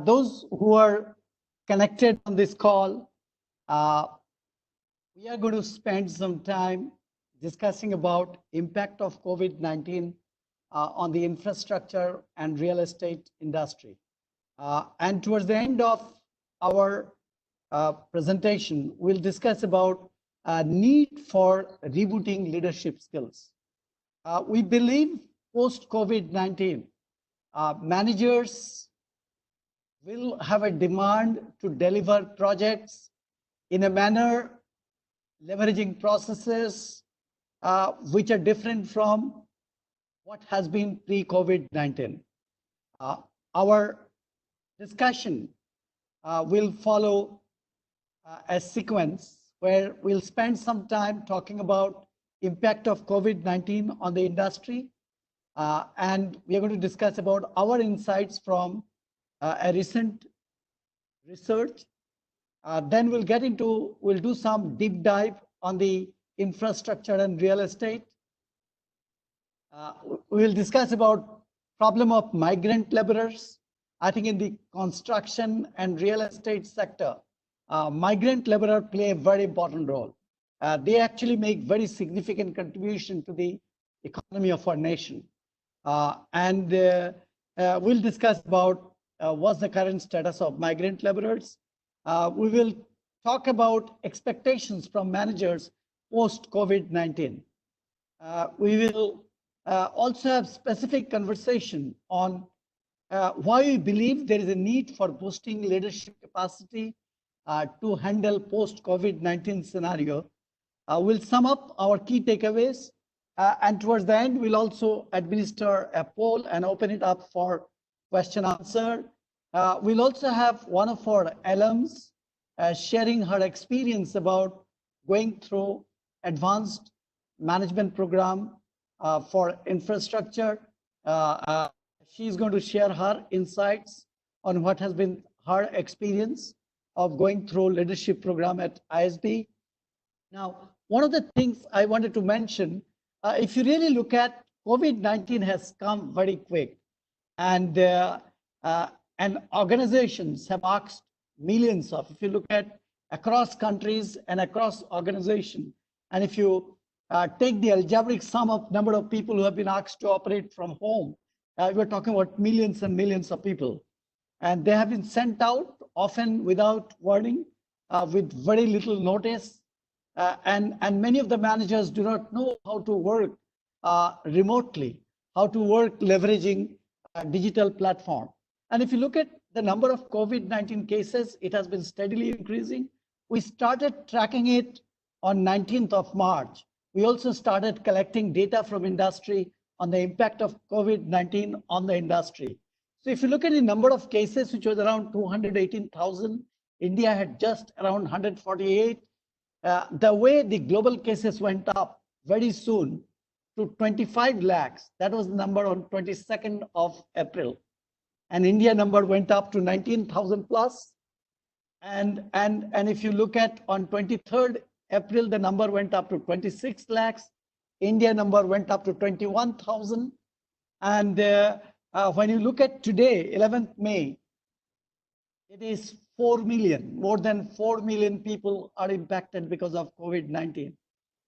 Those who are connected on this call, we are going to spend some time discussing about impact of COVID-19 on the infrastructure and real estate industry. And towards the end of our presentation, we'll discuss about need for rebooting leadership skills. We believe post-COVID-19, managers will have a demand to deliver projects in a manner leveraging processes which are different from what has been pre-COVID-19. Our discussion will follow a sequence where we'll spend some time talking about impact of COVID-19 on the industry, and we are going to discuss about our insights from a recent research. Then we'll do some deep dive on the infrastructure and real estate. We'll discuss about problem of migrant laborers. I think in the construction and real estate sector, migrant laborers play a very important role. They actually make very significant contribution to the economy of our nation. We'll discuss about what's the current status of migrant laborers. We will talk about expectations from managers post-COVID-19. We will also have specific conversation on why we believe there is a need for boosting leadership capacity to handle post-COVID-19 scenario. We'll sum up our key takeaways, and towards the end, we'll also administer a poll and open it up for question answer. We'll also have one of our alums sharing her experience about going through advanced management program for infrastructure. She's going to share her insights on what has been her experience of going through leadership program at ISB. Now, one of the things I wanted to mention, if you really look at COVID-19 has come very quick, and organizations have asked millions of, if you look at across countries and across organization, and if you take the algebraic sum of number of people who have been asked to operate from home, we're talking about millions and millions of people. And they have been sent out often without warning, with very little notice. And many of the managers do not know how to work remotely, how to work leveraging a digital platform. And if you look at the number of COVID-19 cases, it has been steadily increasing. We started tracking it on 19th of March. We also started collecting data from industry on the impact of COVID-19 on the industry. So if you look at the number of cases, which was around 218,000, India had just around 148. The way the global cases went up very soon to 25 lakhs, that was the number on 22nd of April. And India number went up to 19,000 plus. And if you look at on 23rd April, the number went up to 26 lakhs. India number went up to 21,000. And when you look at today, 11th May, it is 4 million, more than 4 million people are impacted because of COVID-19.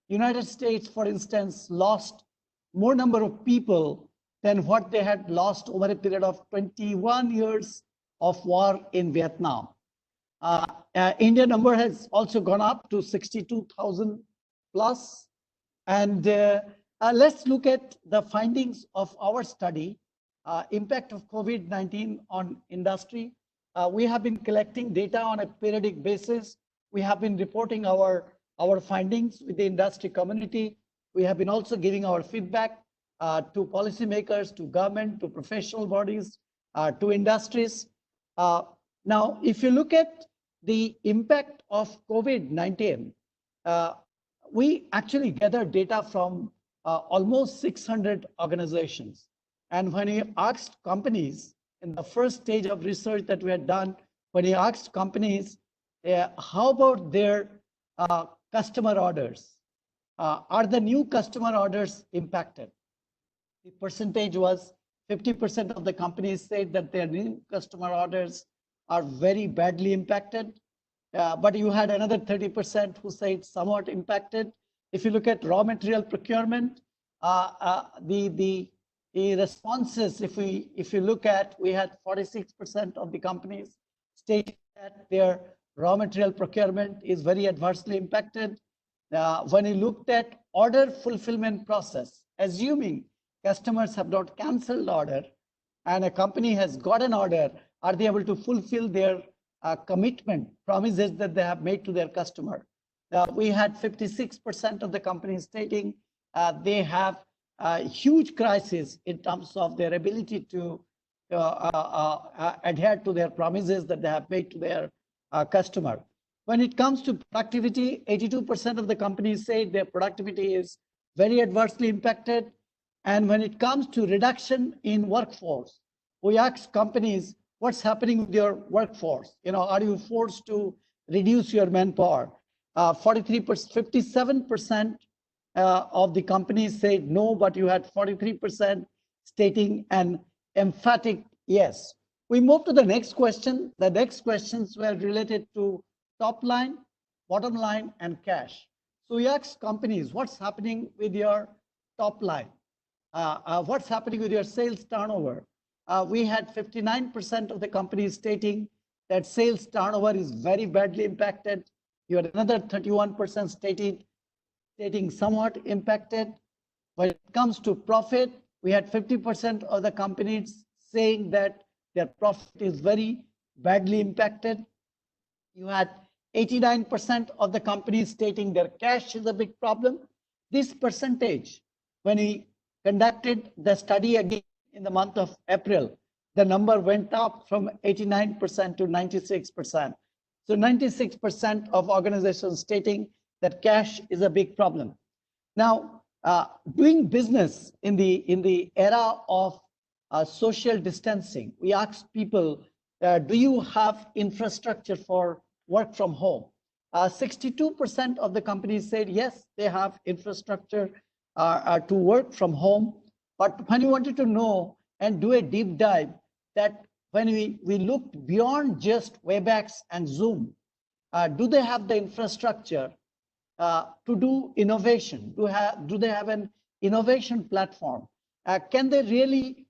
United States, for instance, lost more number of people than what they had lost over a period of 21 years of war in Vietnam. India number has also gone up to 62,000 plus. And let's look at the findings of our study, impact of COVID-19 on industry. We have been collecting data on a periodic basis. We have been reporting our findings with the industry community. We have been also giving our feedback to policymakers, to government, to professional bodies, to industries. Now, if you look at the impact of COVID-19, we actually gathered data from almost 600 organizations. And when we asked companies in the first stage of research that we had done, when we asked companies, how about their customer orders? Are the new customer orders impacted? The percentage was 50% of the companies said that their new customer orders are very badly impacted. But you had another 30% who said somewhat impacted. If you look at raw material procurement, the responses, if you look at, we had 46% of the companies stating that their raw material procurement is very adversely impacted. When you looked at order fulfillment process, assuming customers have not canceled order and a company has got an order, are they able to fulfill their commitment, promises that they have made to their customer? We had 56% of the companies stating they have a huge crisis in terms of their ability to adhere to their promises that they have made to their customer. When it comes to productivity, 82% of the companies say their productivity is very adversely impacted. And when it comes to reduction in workforce, we ask companies, what's happening with your workforce? Are you forced to reduce your manpower? 57% of the companies said no, but you had 43% stating an emphatic yes. We move to the next question. The next questions were related to top line, bottom line, and cash. So we asked companies, what's happening with your top line? What's happening with your sales turnover? We had 59% of the companies stating that sales turnover is very badly impacted. You had another 31% stating somewhat impacted. When it comes to profit, we had 50% of the companies saying that their profit is very badly impacted. You had 89% of the companies stating their cash is a big problem. This percentage, when we conducted the study again in the month of April, the number went up from 89% to 96%. So 96% of organizations stating that cash is a big problem. Now, doing business in the era of social distancing, we asked people, do you have infrastructure for work from home? 62% of the companies said yes, they have infrastructure to work from home. But when you wanted to know and do a deep dive, that when we looked beyond just WebEx and Zoom, do they have the infrastructure to do innovation? Do they have an innovation platform? Can they really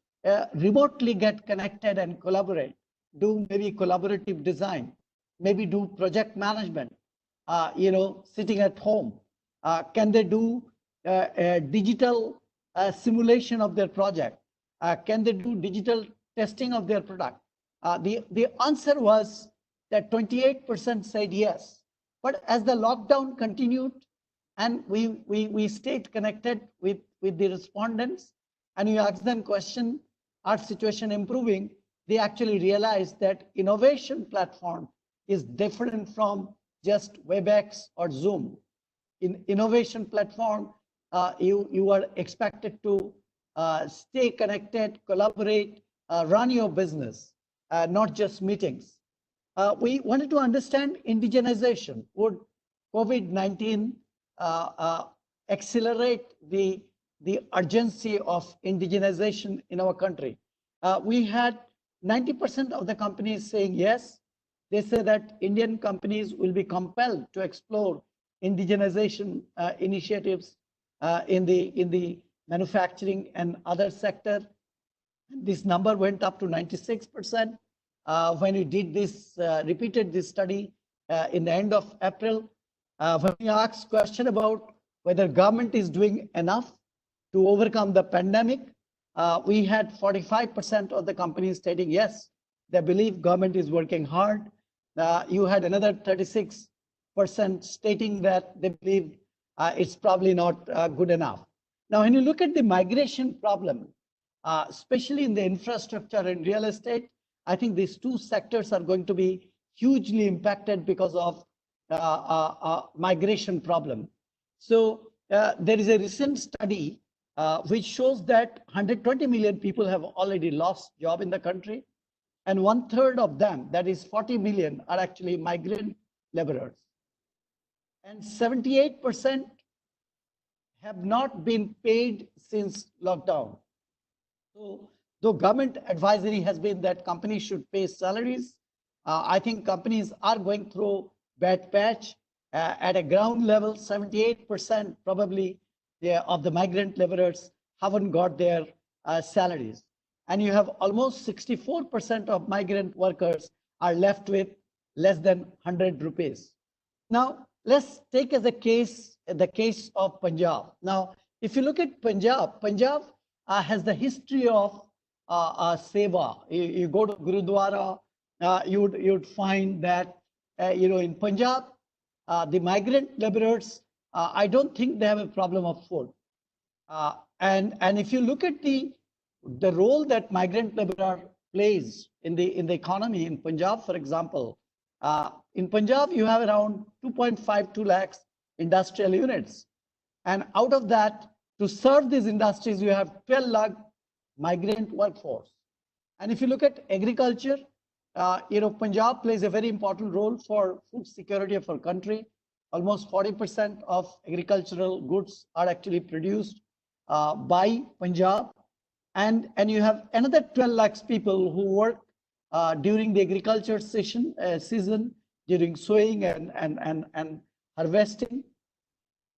remotely get connected and collaborate? Do maybe collaborative design? Maybe do project management, sitting at home? Can they do digital simulation of their project? Can they do digital testing of their product? The answer was that 28% said yes. But as the lockdown continued and we stayed connected with the respondents and we asked them question, our situation improving, they actually realized that innovation platform is different from just WebEx or Zoom. In innovation platform, you are expected to stay connected, collaborate, run your business, not just meetings. We wanted to understand indigenization. Would COVID-19 accelerate the urgency of indigenization in our country? We had 90% of the companies saying yes. They say that Indian companies will be compelled to explore indigenization initiatives in the manufacturing and other sector. This number went up to 96% when we did this, repeated this study in the end of April. When we asked question about whether government is doing enough to overcome the pandemic, we had 45% of the companies stating yes, they believe government is working hard. You had another 36% stating that they believe it's probably not good enough. Now, when you look at the migration problem, especially in the infrastructure and real estate, I think these two sectors are going to be hugely impacted because of migration problem. So there is a recent study which shows that 120 million people have already lost job in the country, and 1/3 of them, that is 40 million, are actually migrant laborers, and 78% have not been paid since lockdown. So though government advisory has been that companies should pay salaries, I think companies are going through bad patch. At a ground level, 78% probably of the migrant laborers haven't got their salaries. And you have almost 64% of migrant workers are left with less than 100 rupees. Now, let's take as a case the case of Punjab. Now, if you look at Punjab, Punjab has the history of seva. You go to Gurudwara, you would find that in Punjab, the migrant laborers, I don't think they have a problem of food. And if you look at the role that migrant laborer plays in the economy in Punjab, for example, in Punjab you have around 2.52 lakhs industrial units, and out of that, to serve these industries, you have 12 lakh migrant workforce. And if you look at agriculture, Punjab plays a very important role for food security of our country. Almost 40% of agricultural goods are actually produced by Punjab. And you have another 12 lakhs people who work during the agriculture season, during sowing and harvesting.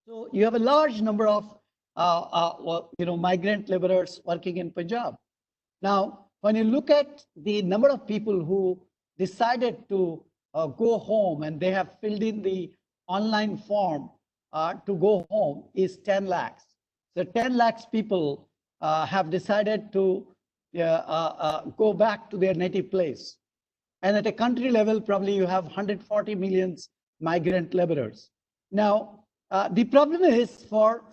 So you have a large number of migrant laborers working in Punjab. Now, when you look at the number of people who decided to go home and they have filled in the online form to go home is 10 lakhs. So 10 lakhs people have decided to go back to their native place. And at a country level, probably you have 140 million migrant laborers. Now, the problem is for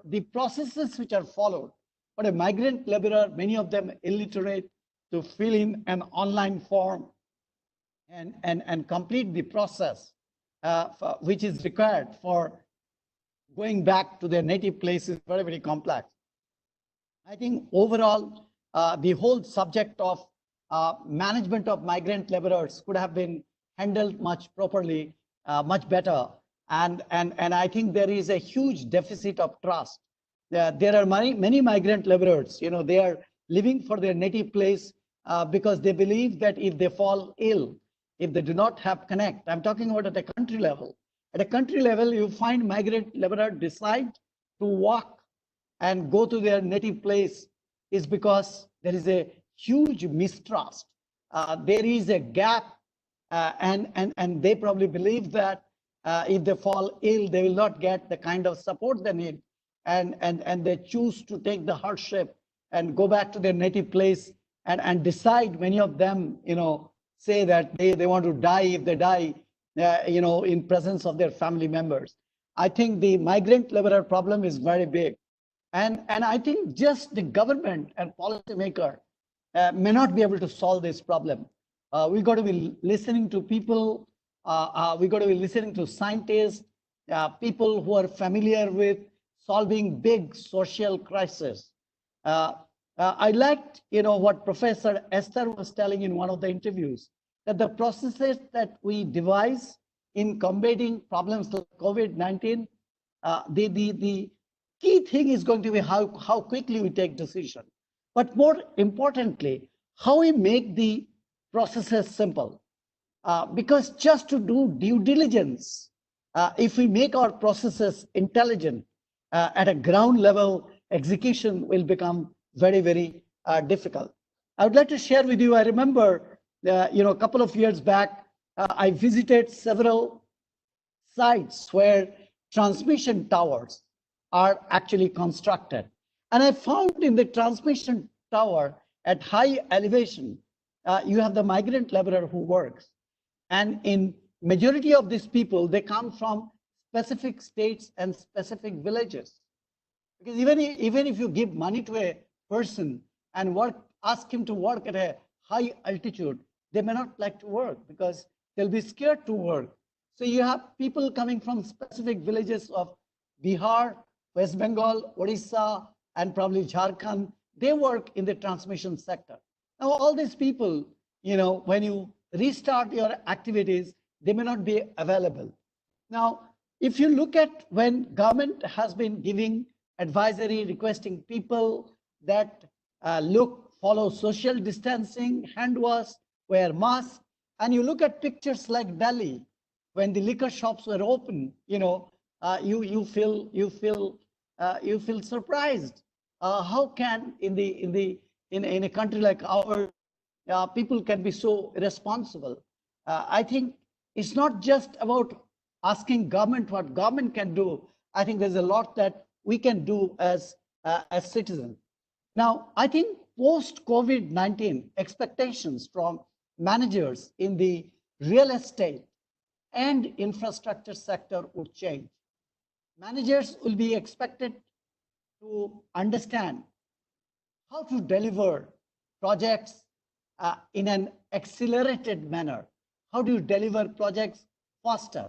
the processes which are followed. For a migrant laborer, many of them illiterate, to fill in an online form and complete the process which is required for going back to their native place is very, very complex. I think overall, the whole subject of management of migrant laborers could have been handled much properly, much better. And I think there is a huge deficit of trust. There are many migrant laborers, they are living for their native place because they believe that if they fall ill, if they do not have connect, I'm talking about at a country level. At a country level, you find migrant laborers decide to walk and go to their native place is because there is a huge mistrust. There is a gap, and they probably believe that if they fall ill, they will not get the kind of support they need, and they choose to take the hardship and go back to their native place and decide. Many of them, say that they want to die if they die, in presence of their family members. I think the migrant laborer problem is very big. And I think just the government and policymaker may not be able to solve this problem. We got to be listening to people. We got to be listening to scientists, people who are familiar with solving big social crises. I liked, what Professor Esther was telling in one of the interviews, that the processes that we devise in combating problems like COVID-19, the key thing is going to be how quickly we take decision, but more importantly, how we make the processes simple. Because just to do due diligence, if we make our processes intelligent, at a ground level, execution will become very, very difficult. I would like to share with you, I remember, a couple of years back, I visited several sites where transmission towers are actually constructed. And I found in the transmission tower at high elevation, you have the migrant laborer who works. And in majority of these people, they come from specific states and specific villages. Because even if you give money to a person and ask him to work at a high altitude, they may not like to work because they'll be scared to work. So you have people coming from specific villages of Bihar, West Bengal, Odisha, and probably Jharkhand. They work in the transmission sector. Now, all these people, when you restart your activities, they may not be available. Now, if you look at when government has been giving advisory, requesting people that look follow social distancing, hand wash, wear masks. And you look at pictures like Delhi, when the liquor shops were open, you feel surprised. How can in a country like ours, people can be so irresponsible? I think it's not just about asking government what government can do. I think there's a lot that we can do as citizens. Now, I think post-COVID-19 expectations from managers in the real estate and infrastructure sector would change. Managers will be expected to understand how to deliver projects in an accelerated manner. How do you deliver projects faster?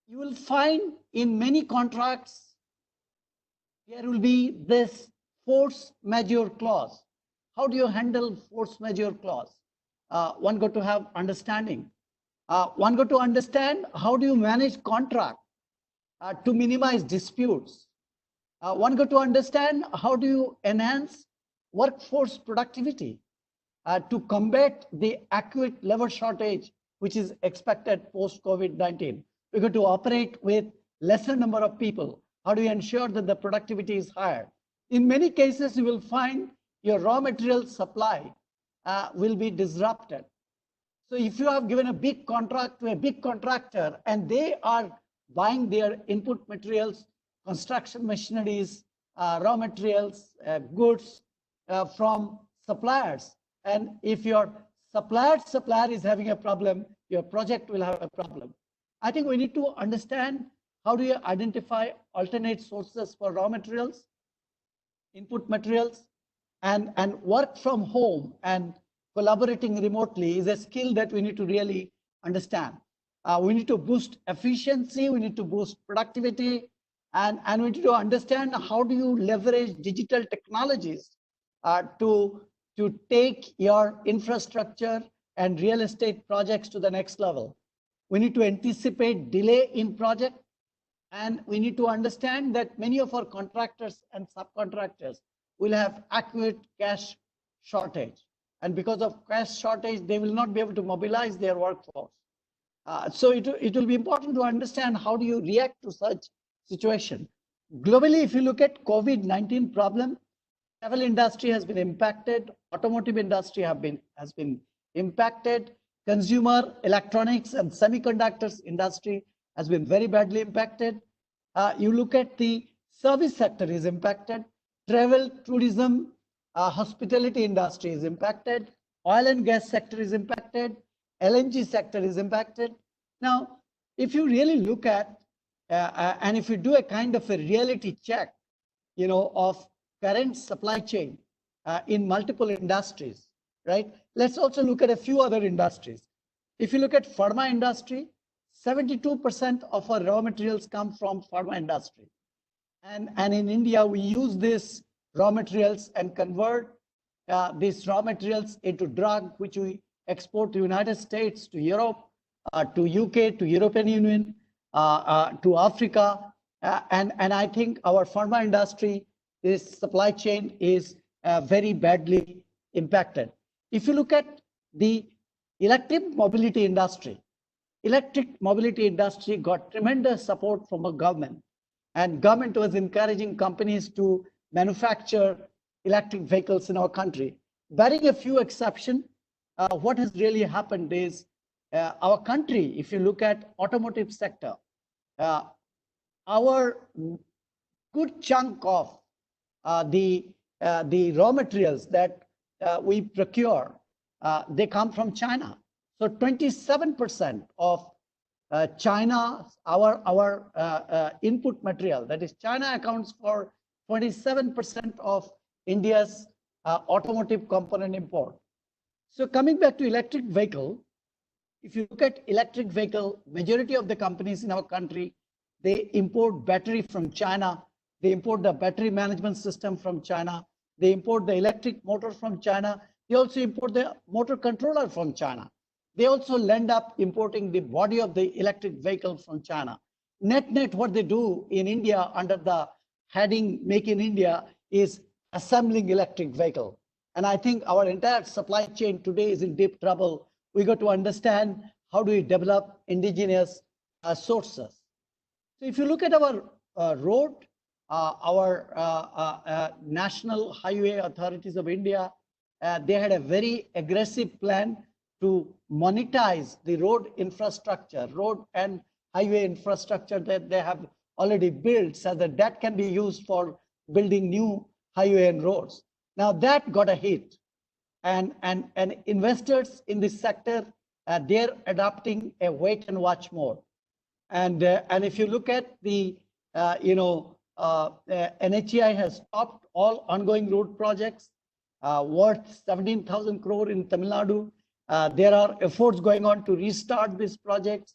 You will find in many contracts, there will be this force majeure clause. How do you handle force majeure clause? One got to have understanding. One got to understand how do you manage contract to minimize disputes. One got to understand how do you enhance workforce productivity to combat the acute labor shortage, which is expected post-COVID-19. We're going to operate with lesser number of people. How do you ensure that the productivity is higher? In many cases, you will find your raw material supply will be disrupted. So if you have given a big contract to a big contractor and they are buying their input materials, construction machineries, raw materials, goods from suppliers, and if your supplier is having a problem, your project will have a problem. I think we need to understand how do you identify alternate sources for raw materials, input materials, and work from home and collaborating remotely is a skill that we need to really understand. We need to boost efficiency, we need to boost productivity, and we need to understand how do you leverage digital technologies to take your infrastructure and real estate projects to the next level. We need to anticipate delay in project, and we need to understand that many of our contractors and subcontractors will have acute cash shortage. And because of cash shortage, they will not be able to mobilize their workforce. So it will be important to understand how do you react to such situation. Globally, if you look at COVID-19 problem, travel industry has been impacted, automotive industry has been impacted, consumer electronics and semiconductors industry has been very badly impacted. You look at the service sector is impacted, travel, tourism, hospitality industry is impacted, oil and gas sector is impacted, LNG sector is impacted. Now, if you really look at, and if you do a kind of a reality check, of current supply chain in multiple industries, right? Let's also look at a few other industries. If you look at pharma industry, 72% of our raw materials come from pharma industry. And in India, we use these raw materials and convert these raw materials into drug, which we export to United States, to Europe, to UK, to European Union, to Africa. And I think our pharma industry, this supply chain is very badly impacted. If you look at the electric mobility industry got tremendous support from a government, and government was encouraging companies to manufacture electric vehicles in our country. Barring a few exceptions, what has really happened is our country, if you look at automotive sector, our good chunk of the raw materials that we procure, they come from China. So 27% of China, our input material, that is China accounts for 27% of India's automotive component import. So coming back to electric vehicle, if you look at electric vehicle, majority of the companies in our country, they import battery from China. They import the battery management system from China. They import the electric motor from China. They also import the motor controller from China. They also end up importing the body of the electric vehicle from China. Net, what they do in India under the heading Make in India is assembling electric vehicle. And I think our entire supply chain today is in deep trouble. We got to understand how do we develop indigenous sources. So if you look at our road, our National Highway Authorities of India, they had a very aggressive plan to monetize the road infrastructure, road and highway infrastructure that they have already built, so that that can be used for building new highway and roads. Now that got a hit, and investors in this sector, they're adopting a wait and watch mode. And if you look at the NHAI has stopped all ongoing road projects worth 17,000 crore in Tamil Nadu. There are efforts going on to restart these projects.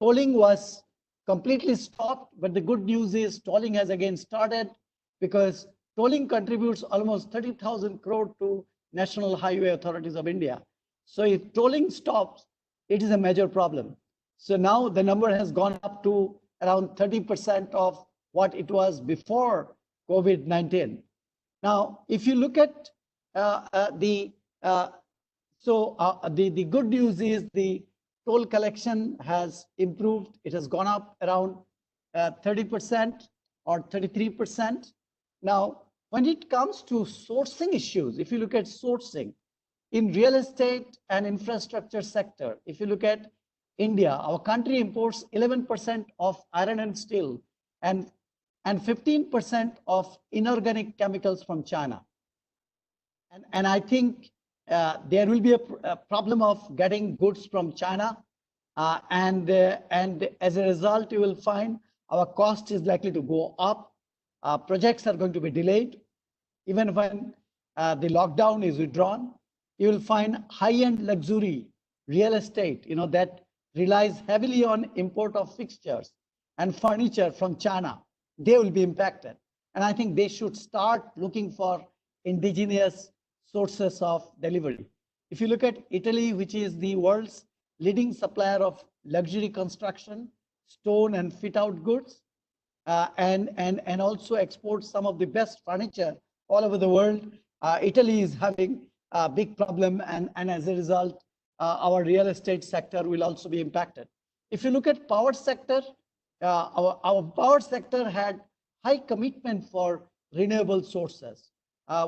Tolling was completely stopped, but the good news is tolling has again started, because tolling contributes almost 30,000 crore to National Highway Authorities of India. So if tolling stops, it is a major problem. So now the number has gone up to around 30% of what it was before COVID-19. Now, if you look at the good news is the toll collection has improved. It has gone up around 30% or 33%. Now, when it comes to sourcing issues, if you look at sourcing in real estate and infrastructure sector, if you look at India, our country imports 11% of iron and steel and 15% of inorganic chemicals from China. And I think there will be a problem of getting goods from China. And as a result, you will find our cost is likely to go up. Projects are going to be delayed. Even when the lockdown is withdrawn, you will find high-end luxury real estate, that relies heavily on import of fixtures and furniture from China. They will be impacted. And I think they should start looking for indigenous sources of delivery. If you look at Italy, which is the world's leading supplier of luxury construction, stone and fit out goods, and also exports some of the best furniture all over the world, Italy is having a big problem, and as a result, our real estate sector will also be impacted. If you look at power sector, our power sector had high commitment for renewable sources.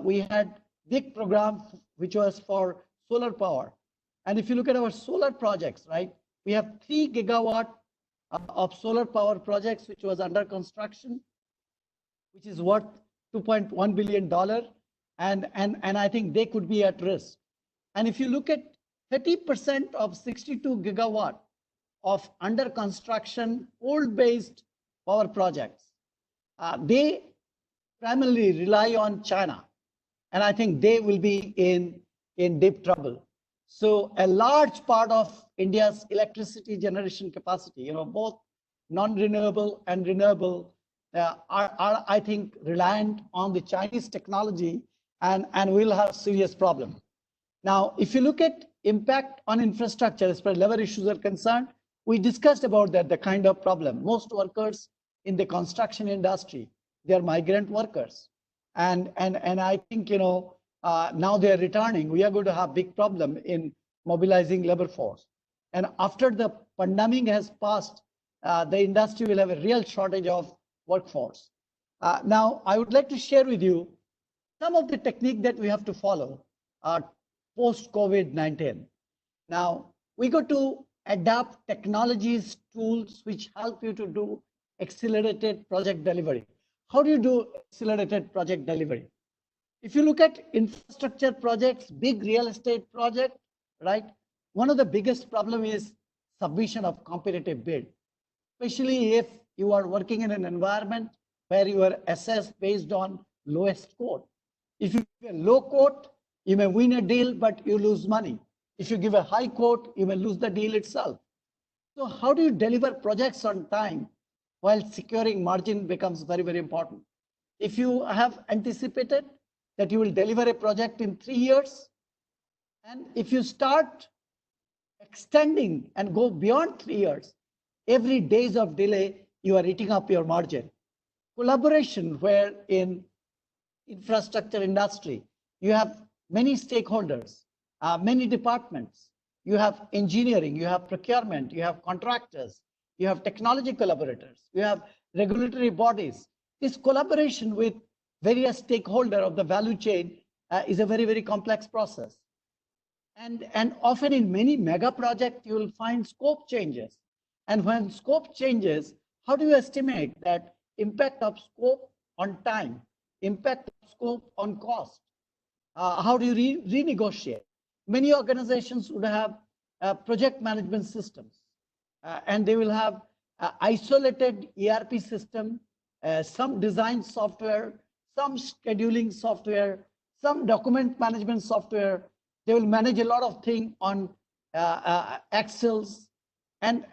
We had big program which was for solar power. And if you look at our solar projects, right, we have 3 gigawatt of solar power projects which was under construction, which is worth $2.1 billion. And I think they could be at risk. And if you look at 30% of 62 gigawatt of under construction coal-based power projects, they primarily rely on China. And I think they will be in deep trouble. So a large part of India's electricity generation capacity, both non-renewable and renewable, are I think, reliant on the Chinese technology, and will have serious problem. Now, if you look at impact on infrastructure as far as labor issues are concerned, we discussed about that, the kind of problem. Most workers in the construction industry, they are migrant workers. And I think, now they are returning. We are going to have big problem in mobilizing labor force. And after the pandemic has passed, the industry will have a real shortage of workforce. Now, I would like to share with you some of the technique that we have to follow post-COVID-19. Now, we got to adapt technologies, tools which help you to do accelerated project delivery. How do you do accelerated project delivery? If you look at infrastructure projects, big real estate project, right? One of the biggest problem is submission of competitive bid, especially if you are working in an environment where you are assessed based on lowest quote. If you give a low quote, you may win a deal, but you lose money. If you give a high quote, you may lose the deal itself. So how do you deliver projects on time while securing margin becomes very, very important. If you have anticipated that you will deliver a project in 3 years, and if you start extending and go beyond 3 years, every days of delay, you are eating up your margin. Collaboration, where in infrastructure industry, you have many stakeholders, many departments. You have engineering, you have procurement, you have contractors, you have technology collaborators, you have regulatory bodies. This collaboration with various stakeholders of the value chain is a very, very complex process. And often in many mega projects, you will find scope changes. And when scope changes, how do you estimate that impact of scope on time, impact of scope on cost? How do you renegotiate? Many organizations would have project management systems, and they will have isolated ERP system, some design software, some scheduling software, some document management software. They will manage a lot of things on Excels, and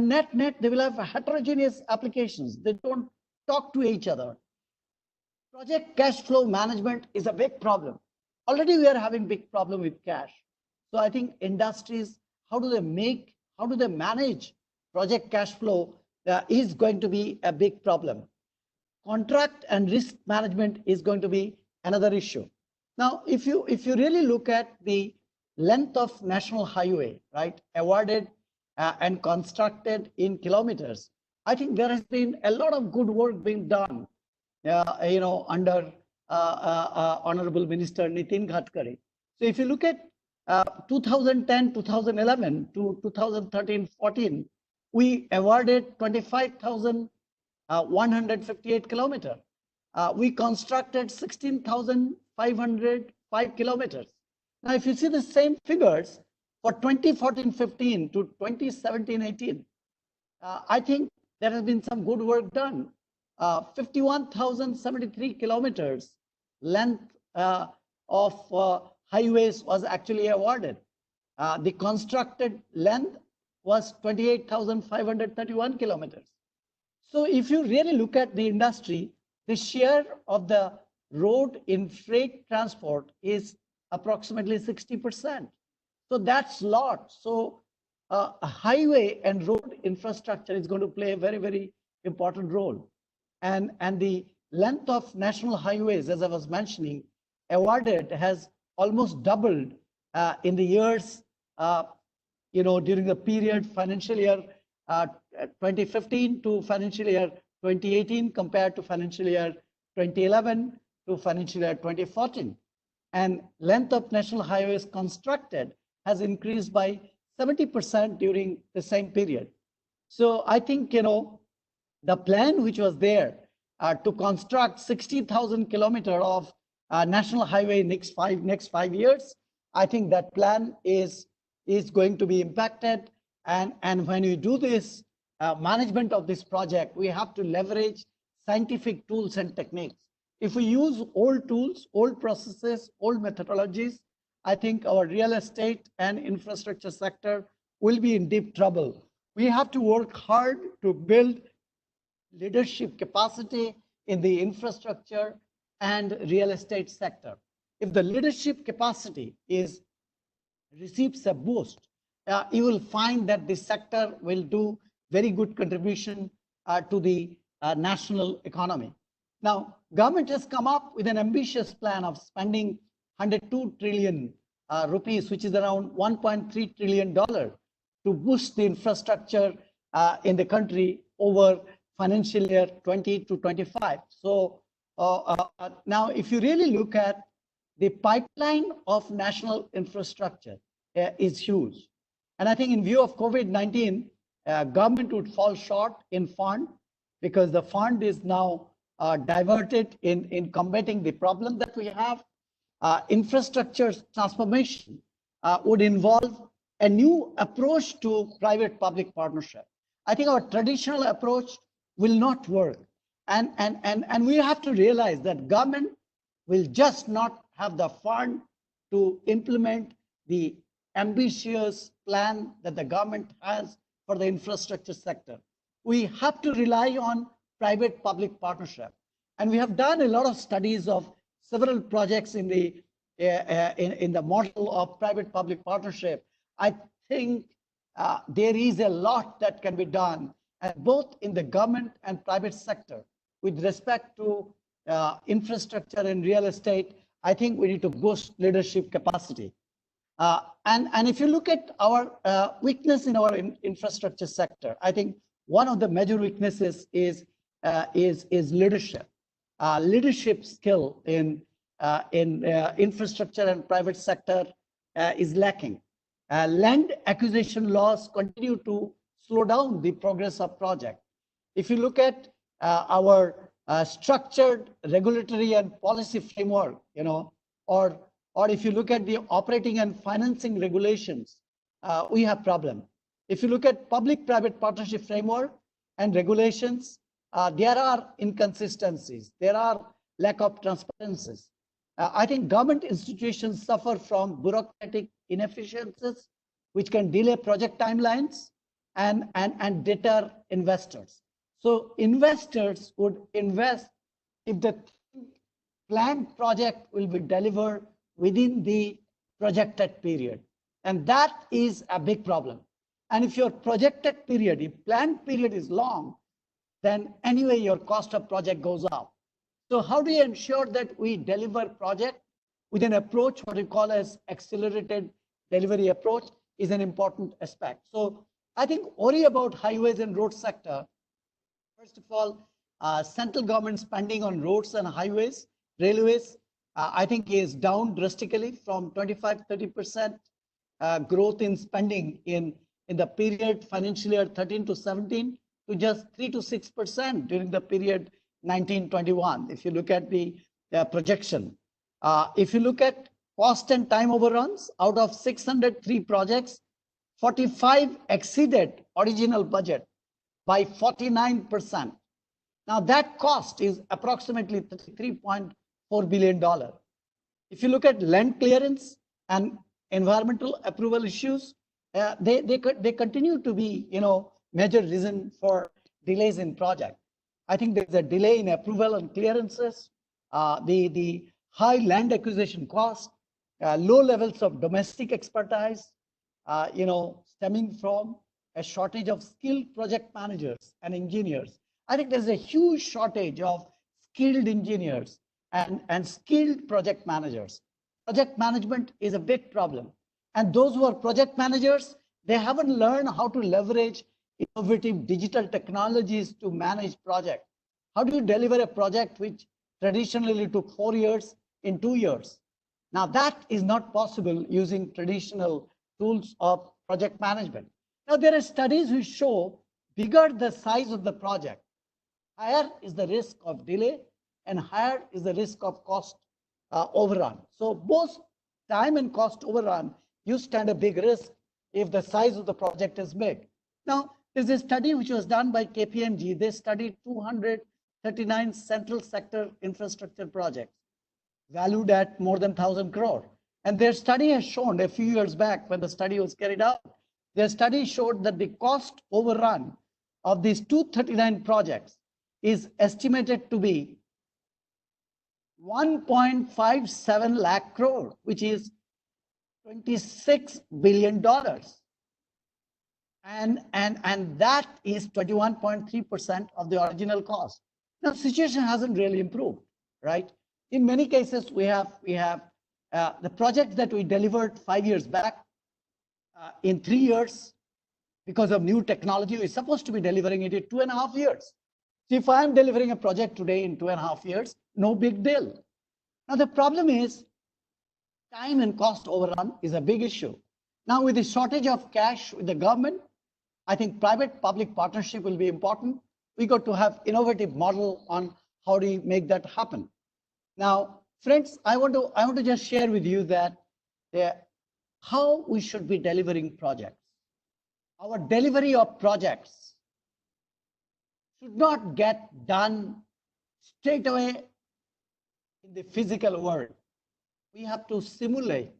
net they will have heterogeneous applications. They don't talk to each other. Project cash flow management is a big problem. Already we are having big problem with cash. So I think industries, how do they manage project cash flow is going to be a big problem. Contract and risk management is going to be another issue. Now, if you really look at the length of national highway, right, awarded and constructed in kilometers, I think there has been a lot of good work being done, under Honorable Minister Nitin Gadkari. So if you look at 2010, 2011 to 2013-14, we awarded 25,158 kilometers. We constructed 16,505 kilometers. Now, if you see the same figures for 2014-15 to 2017-18, I think there has been some good work done. 51,073 kilometers length of highways was actually awarded. The constructed length was 28,531 kilometers. So if you really look at the industry, the share of the road in freight transport is approximately 60%. So that's a lot. So a highway and road infrastructure is going to play a very, very important role. And the length of national highways, as I was mentioning, awarded has almost doubled in the years, during the period financial year 2015 to financial year 2018 compared to financial year 2011 to financial year 2014. And length of national highways constructed has increased by 70% during the same period. So I think, the plan which was there to construct 60,000 kilometers of national highway next five years, I think that plan is going to be impacted. And when you do this management of this project, we have to leverage scientific tools and techniques. If we use old tools, old processes, old methodologies, I think our real estate and infrastructure sector will be in deep trouble. We have to work hard to build leadership capacity in the infrastructure and real estate sector. If the leadership capacity receives a boost, you will find that this sector will do very good contribution to the national economy. Now, government has come up with an ambitious plan of spending 102 trillion rupees, which is around $1.3 trillion, to boost the infrastructure in the country over financial year 20 to 25. So now, if you really look at the pipeline of national infrastructure is huge. And I think in view of COVID-19, government would fall short in fund because the fund is now diverted in combating the problem that we have. Infrastructure transformation would involve a new approach to private-public partnership. I think our traditional approach will not work. And we have to realize that government will just not have the fund to implement the ambitious plan that the government has for the infrastructure sector. We have to rely on private-public partnership. And we have done a lot of studies of several projects in the model of private-public partnership. I think there is a lot that can be done, both in the government and private sector, with respect to infrastructure and real estate. I think we need to boost leadership capacity. And if you look at our weakness in our infrastructure sector, I think one of the major weaknesses is leadership. Leadership skill in infrastructure and private sector is lacking. Land acquisition laws continue to slow down the progress of project. If you look at our structured regulatory and policy framework, or if you look at the operating and financing regulations, we have problem. If you look at public-private partnership framework and regulations, there are inconsistencies. There are lack of transparencies. I think government institutions suffer from bureaucratic inefficiencies, which can delay project timelines and deter investors. So investors would invest if the planned project will be delivered within the projected period. And that is a big problem. And if your projected period, if planned period is long, then anyway your cost of project goes up. So how do you ensure that we deliver project with an approach, what we call as accelerated delivery approach, is an important aspect. So I think worry about highways and road sector. First of all, central government spending on roads and highways, railways, I think is down drastically from 25-30% growth in spending in the period financial year 13 to 17 to just 3 to 6% during the period 19-21. If you look at the projection, if you look at cost and time overruns, out of 603 projects, 45 exceeded original budget by 49%. Now that cost is approximately $3.4 billion. If you look at land clearance and environmental approval issues, they continue to be, major reason for delays in project. I think there's a delay in approval and clearances, the high land acquisition cost, low levels of domestic expertise, stemming from a shortage of skilled project managers and engineers. I think there's a huge shortage of skilled engineers and skilled project managers. Project management is a big problem. And those who are project managers, they haven't learned how to leverage innovative digital technologies to manage projects. How do you deliver a project which traditionally took 4 years in 2 years? Now that is not possible using traditional tools of project management. Now there are studies which show bigger the size of the project, higher is the risk of delay and higher is the risk of cost overrun. So both time and cost overrun, you stand a big risk if the size of the project is big. Now, there's a study which was done by KPMG. They studied 239 central sector infrastructure projects valued at more than 1,000 crore. And their study has shown a few years back when the study was carried out, their study showed that the cost overrun of these 239 projects is estimated to be 1.57 lakh crore, which is $26 billion. And that is 21.3% of the original cost. Now, the situation hasn't really improved, right? In many cases, we have the project that we delivered 5 years back in 3 years because of new technology. We're supposed to be delivering it in 2.5 years. So if I'm delivering a project today in 2.5 years, no big deal. Now, the problem is time and cost overrun is a big issue. Now, with the shortage of cash with the government, I think private-public partnership will be important. We got to have innovative model on how do you make that happen. Now, friends, I want to just share with you that how we should be delivering projects. Our delivery of projects should not get done straight away in the physical world. We have to simulate.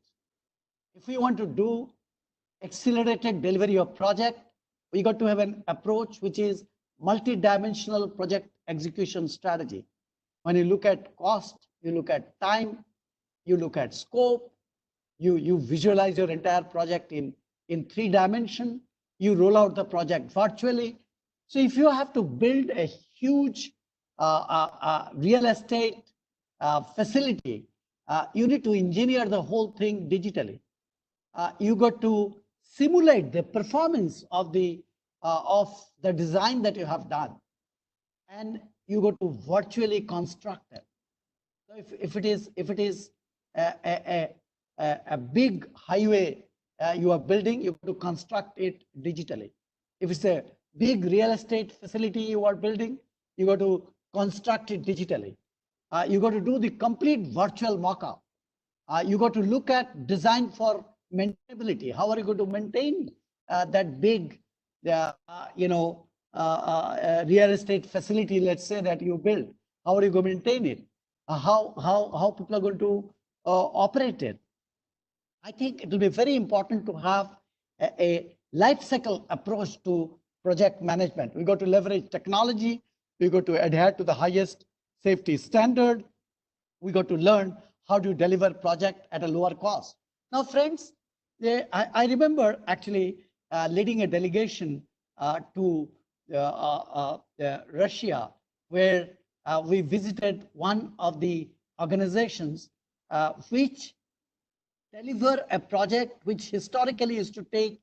If we want to do accelerated delivery of project, we got to have an approach which is multi-dimensional project execution strategy. When you look at cost, you look at time, you look at scope, you visualize your entire project in 3 dimensions, you roll out the project virtually. So if you have to build a huge real estate facility, You need to engineer the whole thing digitally. You got to simulate the performance of the design that you have done, and you got to virtually construct it. So if it is a big highway you are building, you have to construct it digitally. If it's a big real estate facility you are building, you got to construct it digitally. You got to do the complete virtual mock-up. You got to look at design for maintainability. How are you going to maintain that big, real estate facility, let's say, that you build? How are you going to maintain it? How people are going to operate it? I think it will be very important to have a life cycle approach to project management. We got to leverage technology. We got to adhere to the highest safety standard. We got to learn how to deliver project at a lower cost. Now, friends, I remember actually leading a delegation to Russia, where we visited one of the organizations which deliver a project which historically used to take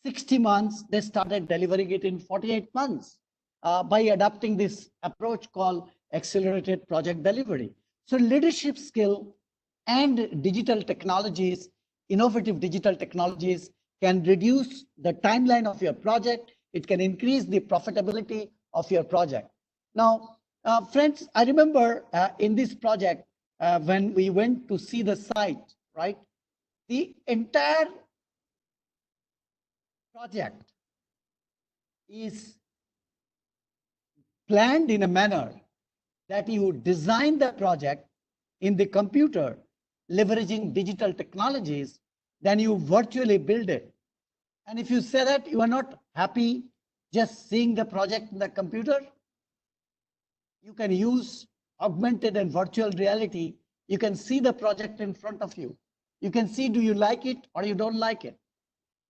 60 months. They started delivering it in 48 months by adopting this approach called accelerated project delivery. So leadership skill and digital technologies, innovative digital technologies, can reduce the timeline of your project. It can increase the profitability of your project. Now, friends, I remember in this project, when we went to see the site, right? The entire project is planned in a manner that you design the project in the computer, leveraging digital technologies, then you virtually build it. And if you say that you are not happy just seeing the project in the computer, you can use augmented and virtual reality. You can see the project in front of you. You can see, do you like it or you don't like it?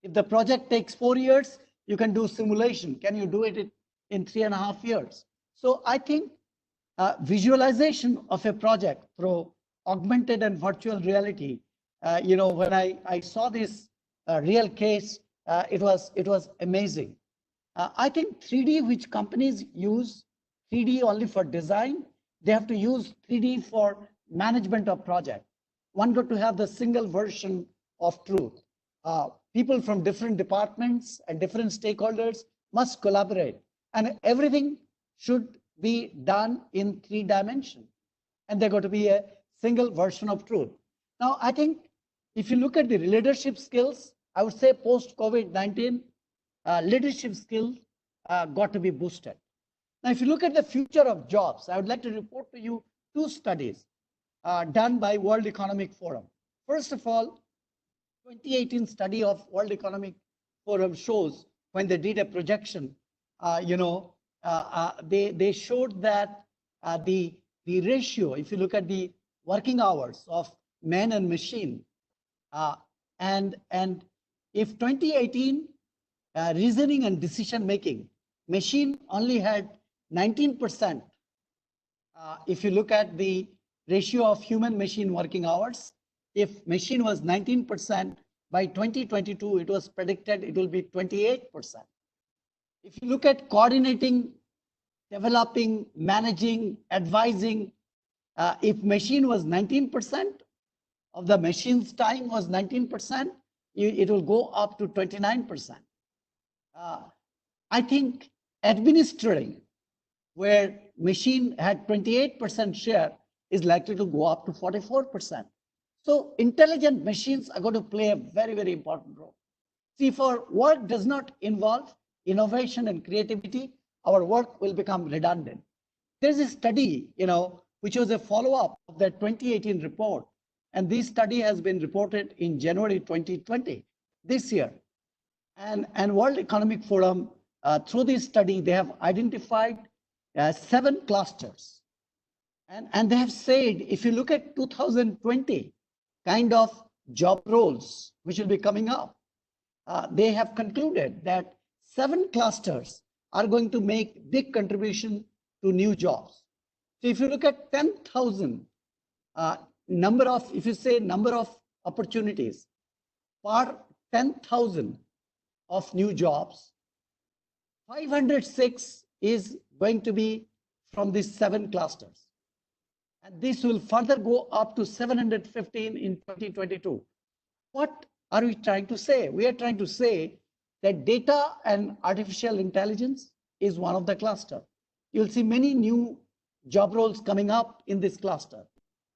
If the project takes 4 years, you can do simulation. Can you do it in 3.5 years? So I think visualization of a project through augmented and virtual reality, when I saw this real case, it was amazing. I think 3D, which companies use 3D only for design, they have to use 3D for management of project. One got to have the single version of truth. People from different departments and different stakeholders must collaborate, and everything should be done in 3 dimensions. And there got to be a single version of truth. Now, I think if you look at the leadership skills, I would say post-COVID-19, leadership skills got to be boosted. Now, if you look at the future of jobs, I would like to report to you 2 studies done by World Economic Forum. First of all, 2018 study of World Economic Forum shows, when they did a projection, they showed that the ratio, if you look at the working hours of man and machine, and if 2018 reasoning and decision making, machine only had 19%. If you look at the ratio of human machine working hours, if machine was 19%, by 2022, it was predicted it will be 28%. If you look at coordinating, developing, managing, advising, if machine was 19% of the machine's time was 19%, it will go up to 29%. I think administering, where machine had 28% share, is likely to go up to 44%. So intelligent machines are going to play a very, very important role. See, if our work does not involve innovation and creativity, our work will become redundant. There's a study, which was a follow-up of the 2018 report. And this study has been reported in January 2020, this year. And World Economic Forum, through this study, they have identified 7 clusters. And they have said, if you look at 2020 kind of job roles, which will be coming up, they have concluded that 7 clusters are going to make big contribution to new jobs. So if you look at 10,000 if you say number of opportunities per 10,000 of new jobs, 506 is going to be from these 7 clusters. And this will further go up to 715 in 2022. What are we trying to say? We are trying to say that data and artificial intelligence is one of the cluster. You'll see many new job roles coming up in this cluster.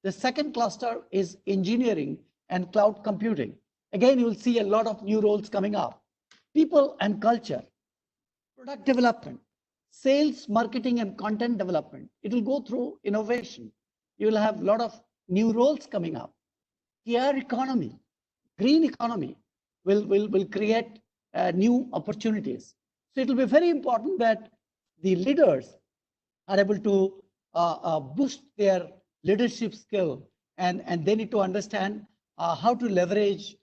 The second cluster is engineering and cloud computing. Again, you'll see a lot of new roles coming up. People and culture, product development, sales, marketing, and content development. It will go through innovation. You will have a lot of new roles coming up. Care economy, green economy will create new opportunities. So it will be very important that the leaders are able to boost their leadership skill, and they need to understand how to leverage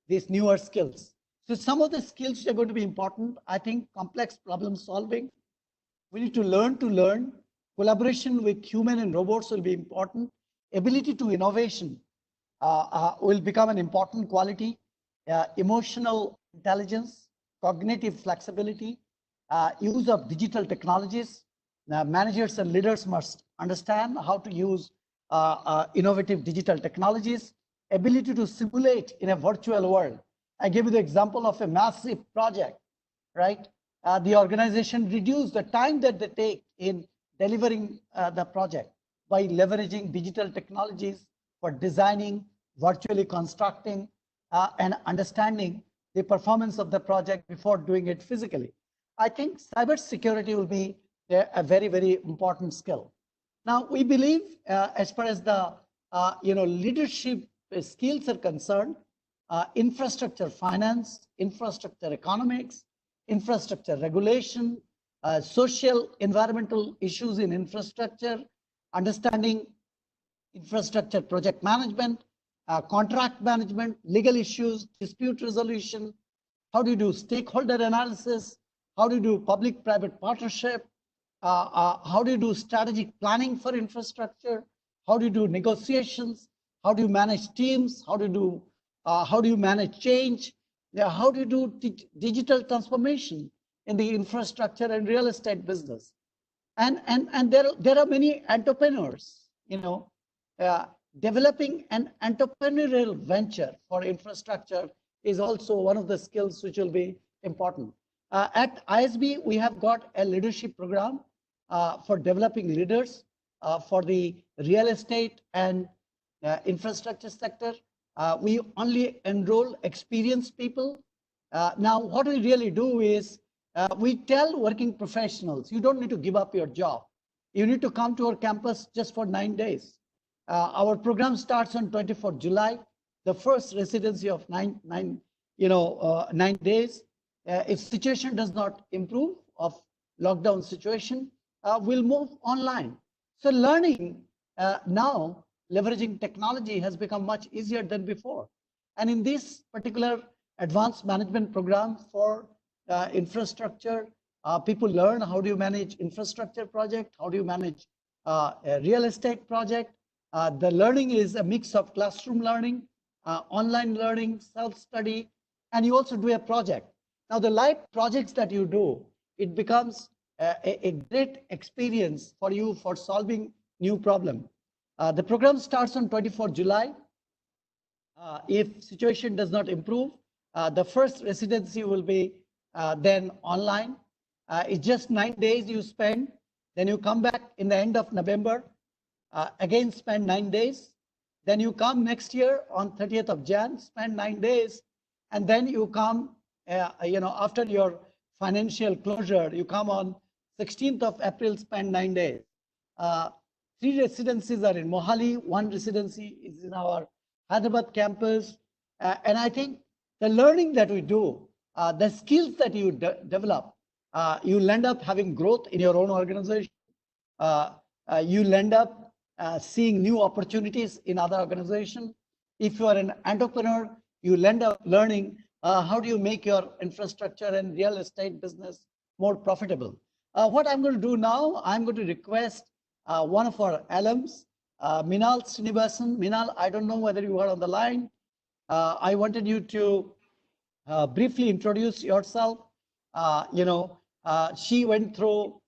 these newer skills. So some of the skills are going to be important. I think complex problem solving. We need to learn. Collaboration with human and robots will be important. Ability to innovation will become an important quality. Emotional intelligence, cognitive flexibility, use of digital technologies. Managers and leaders must understand how to use innovative digital technologies. Ability to simulate in a virtual world. I gave you the example of a massive project, right? The organization reduced the time that they take in delivering the project by leveraging digital technologies for designing, virtually constructing, and understanding the performance of the project before doing it physically. I think cybersecurity will be a very, very important skill. Now, we believe as far as the leadership skills are concerned, infrastructure finance, infrastructure economics, infrastructure regulation, social environmental issues in infrastructure, understanding infrastructure project management, contract management, legal issues, dispute resolution, how do you do stakeholder analysis, how do you do public-private partnership, how do you do strategic planning for infrastructure, how do you do negotiations, how do you manage teams, how do you manage change, how do you do digital transformation in the infrastructure and real estate business. And there are many entrepreneurs, developing an entrepreneurial venture for infrastructure is also one of the skills which will be important. At ISB, we have got a leadership program for developing leaders for the real estate and infrastructure sector. We only enroll experienced people. Now, what we really do is we tell working professionals, you don't need to give up your job. You need to come to our campus just for 9 days. Our program starts on 24th July, the first residency of 9 days. If situation does not improve of lockdown situation, we'll move online. So learning now, leveraging technology has become much easier than before. And in this particular advanced management program for infrastructure, people learn how do you manage infrastructure project, how do you manage a real estate project. The learning is a mix of classroom learning, online learning, self-study, and you also do a project. Now, the live projects that you do, it becomes a great experience for you for solving new problem. The program starts on 24th July. If situation does not improve, the first residency will be then online. It's just 9 days you spend. Then you come back in the end of November, again spend 9 days. Then you come next year on 30th of Jan, spend 9 days. And then you come, after your financial closure, you come on 16th of April, spend 9 days. 3 residencies are in Mohali, 1 residency is in our Hyderabad campus. And I think the learning that we do, the skills that you develop, you'll end up having growth in your own organization. You'll end up seeing new opportunities in other organizations. If you are an entrepreneur, you'll end up learning how do you make your infrastructure and real estate business more profitable. What I'm going to do now, I'm going to request one of our alums Minal Srinivasan. Minal, I don't know whether you are on the line. I wanted you to briefly introduce yourself. She went through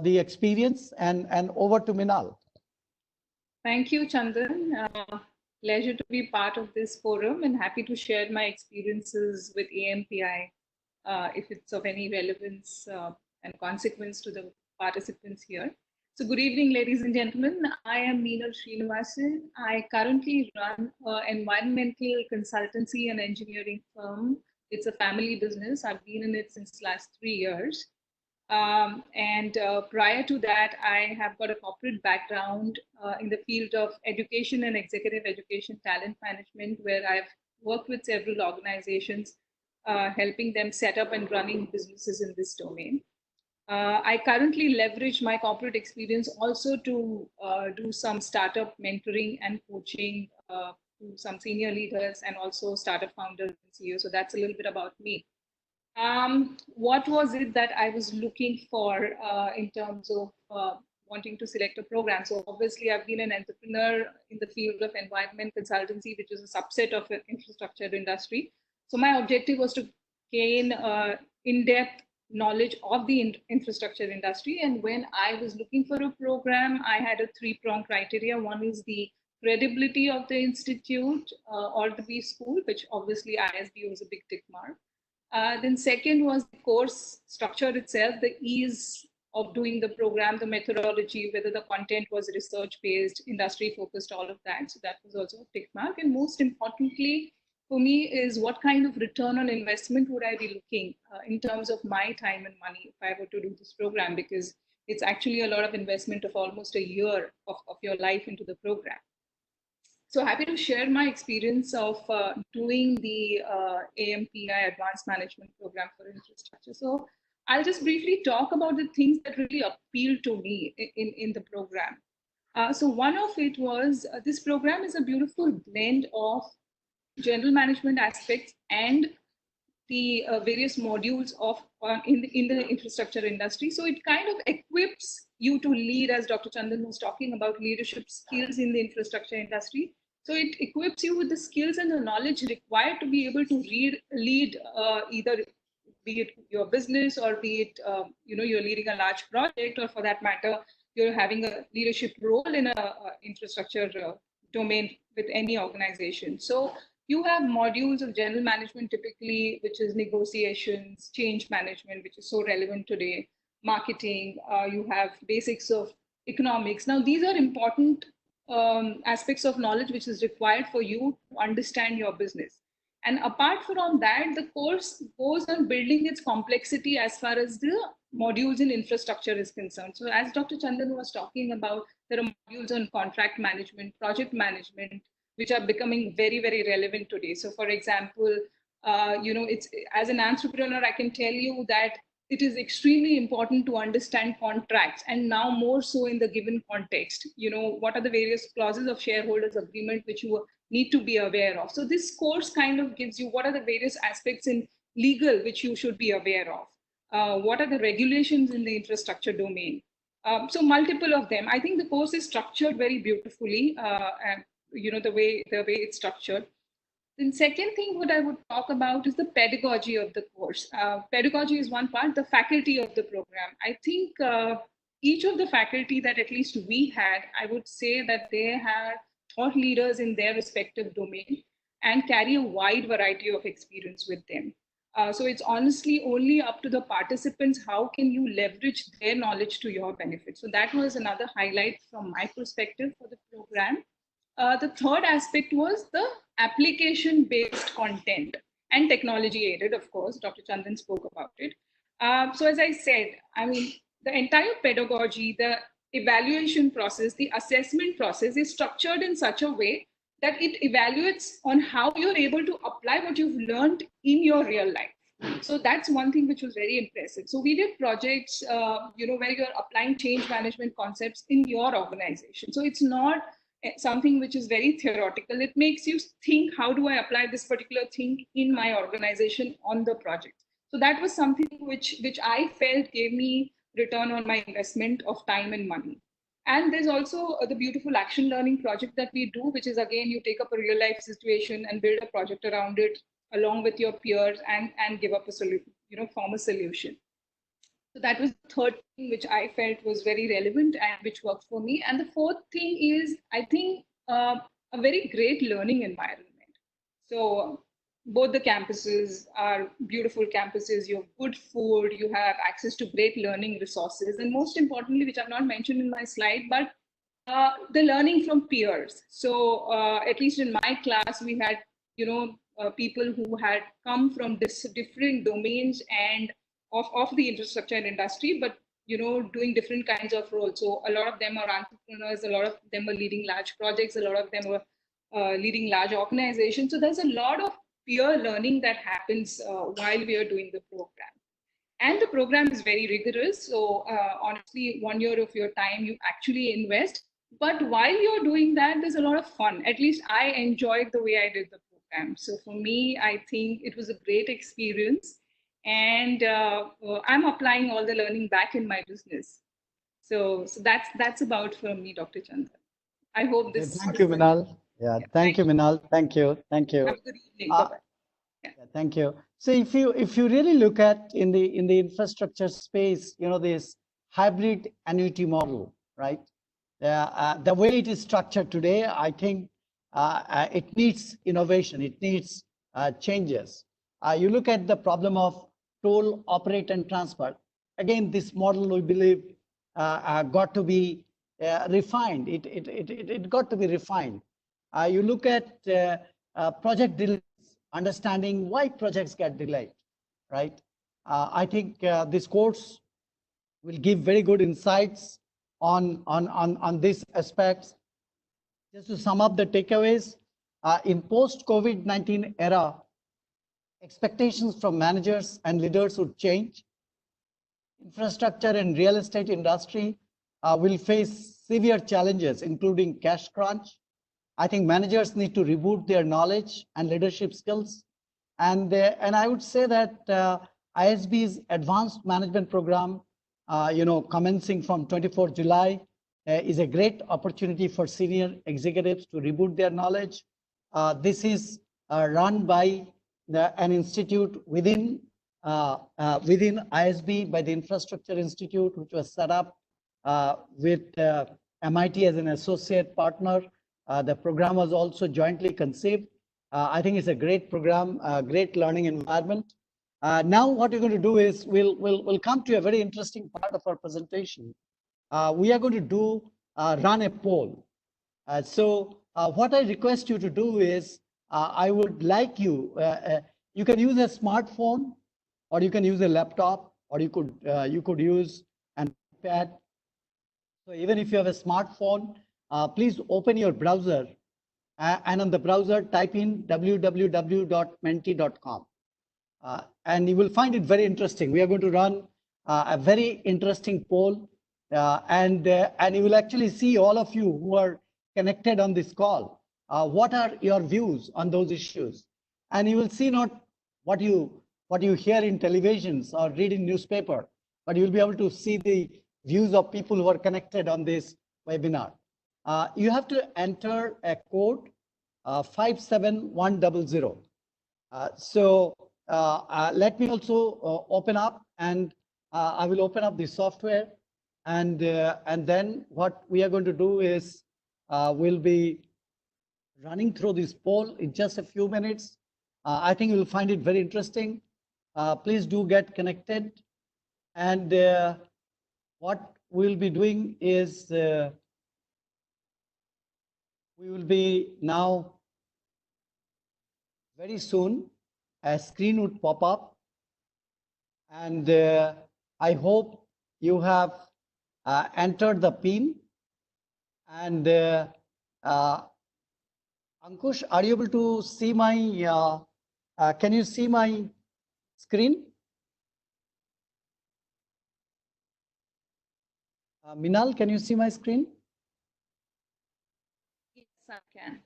the experience, and over to Minal. Thank you, Chandan. Pleasure to be part of this forum and happy to share my experiences with AMPI if it's of any relevance and consequence to the participants here. So good evening, ladies and gentlemen. I am Meenal Srinivasan. I currently run an environmental consultancy and engineering firm. It's a family business. I've been in it since last 3 years. And prior to that, I have got a corporate background in the field of education and executive education talent management, where I've worked with several organizations, helping them set up and running businesses in this domain. I currently leverage my corporate experience also to do some startup mentoring and coaching to some senior leaders and also startup founders and CEOs. So that's a little bit about me. What was it that I was looking for in terms of wanting to select a program? So obviously I've been an entrepreneur in the field of environment consultancy, which is a subset of an infrastructure industry. So my objective was to gain in-depth knowledge of the infrastructure industry. And when I was looking for a program, I had a three-pronged criteria. One is the credibility of the institute or the B school, which obviously ISB was a big tick mark. Then second was the course structure itself, the ease of doing the program, the methodology, whether the content was research-based, industry-focused, all of that. So that was also a tick mark. And most importantly, for me is what kind of return on investment would I be looking in terms of my time and money if I were to do this program, because it's actually a lot of investment of almost a year of your life into the program. So happy to share my experience of doing the AMPI Advanced Management Program for Infrastructure. So I'll just briefly talk about the things that really appealed to me in the program. So one of it was this program is a beautiful blend of general management aspects and the various modules of in the infrastructure industry. So it kind of equips you to lead, as Dr. Chandan was talking about, leadership skills in the infrastructure industry. So it equips you with the skills and the knowledge required to be able to lead either be it your business or be it you're leading a large project, or for that matter, you're having a leadership role in a infrastructure domain with any organization. So you have modules of general management typically, which is negotiations, change management, which is so relevant today, marketing, you have basics of economics. Now, these are important aspects of knowledge which is required for you to understand your business. And apart from that, the course goes on building its complexity as far as the modules in infrastructure is concerned. So as Dr. Chandan was talking about, there are modules on contract management, project management, which are becoming very, very relevant today. So for example, it's as an entrepreneur, I can tell you that it is extremely important to understand contracts, and now more so in the given context. What are the various clauses of shareholders agreement which you need to be aware of. So this course kind of gives you what are the various aspects in legal which you should be aware of. What are the regulations in the infrastructure domain? So multiple of them. I think the course is structured very beautifully, the way it's structured. Then second thing what I would talk about is the pedagogy of the course. Pedagogy is one part, the faculty of the program. I think each of the faculty that at least we had, I would say that they have thought leaders in their respective domain and carry a wide variety of experience with them. So it's honestly only up to the participants, how can you leverage their knowledge to your benefit? So that was another highlight from my perspective for the program. The third aspect was the application-based content and technology-aided, of course. Dr. Chandan spoke about it. So as I said, I mean, the entire pedagogy, the evaluation process, the assessment process is structured in such a way that it evaluates on how you're able to apply what you've learned in your real life. So that's one thing which was very impressive. So we did projects, where you're applying change management concepts in your organization. So it's not something which is very theoretical. It makes you think, how do I apply this particular thing in my organization on the project? So that was something which I felt gave me return on my investment of time and money. And there's also the beautiful action learning project that we do, which is again, you take up a real life situation and build a project around it along with your peers and give up a solution, form a solution. So that was the third thing which I felt was very relevant and which worked for me. And the fourth thing is, I think, a very great learning environment. So both the campuses are beautiful campuses. You have good food, you have access to great learning resources, and most importantly, which I've not mentioned in my slide, but the learning from peers. So at least in my class, we had people who had come from different domains and of the infrastructure industry, but doing different kinds of roles. So a lot of them are entrepreneurs, a lot of them are leading large projects, a lot of them are leading large organizations. So there's a lot of peer learning that happens while we are doing the program. And the program is very rigorous. So honestly, 1 year of your time you actually invest. But while you're doing that, there's a lot of fun. At least I enjoyed the way I did the program. So for me, I think it was a great experience. And I'm applying all the learning back in my business. So that's about from me, Dr. Chandra. I hope this. Thank you, Minal. Yeah, thank you, Minal. Thank you. Thank you. Have a good evening. Bye-bye. Yeah, thank you. So if you really look at in the infrastructure space, this hybrid annuity model, right? The way it is structured today, I think it needs innovation. It needs changes. You look at the problem of toll, operate, and transfer. Again, this model we believe got to be refined. It got to be refined. You look at project delays, understanding why projects get delayed, right? I think this course will give very good insights on these aspects. Just to sum up the takeaways, in post-COVID-19 era, expectations from managers and leaders would change. Infrastructure and real estate industry will face severe challenges, including cash crunch. I think managers need to reboot their knowledge and leadership skills. And I would say that ISB's advanced management program, commencing from 24 July, is a great opportunity for senior executives to reboot their knowledge. This is run by an institute within ISB, by the Infrastructure Institute, which was set up with MIT as an associate partner. The program was also jointly conceived. I think it's a great program, great learning environment. Now what we're going to do is we'll come to a very interesting part of our presentation. We are going to run a poll. So what I request you to do is I would like you can use a smartphone, or you can use a laptop, or you could use an iPad. So even if you have a smartphone, please open your browser, and on the browser type in www.menti.com, and you will find it very interesting. We are going to run a very interesting poll, and you will actually see, all of you who are connected on this call, what are your views on those issues. And you will see not what you hear in televisions or read in newspaper, but you'll be able to see the views of people who are connected on this webinar. You have to enter a code 57100. So let me also open up, and I will open up the software, and then what we are going to do is we'll be running through this poll in just a few minutes. I think you'll find it very interesting. Please do get connected, and what we'll be doing is we will be now, very soon, a screen would pop up, and I hope you have entered the PIN. And Ankush, are you able to see my, can you see my screen? Minal, can you see my screen? Yes, I can.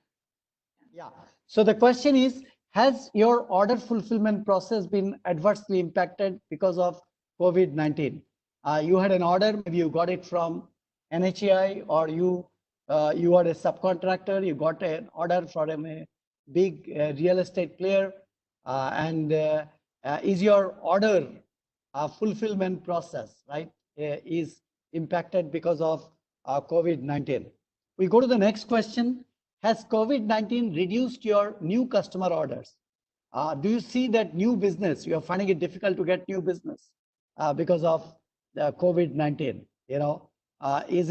Yeah. So the question is, has your order fulfillment process been adversely impacted because of COVID-19? You had an order, maybe you got it from NHAI, or you are a subcontractor, you got an order from a big real estate player, and is your order fulfillment process, right, is impacted because of COVID-19. We go to the next question. Has COVID-19 reduced your new customer orders? Do you see that new business, you are finding it difficult to get new business because of the COVID-19? Is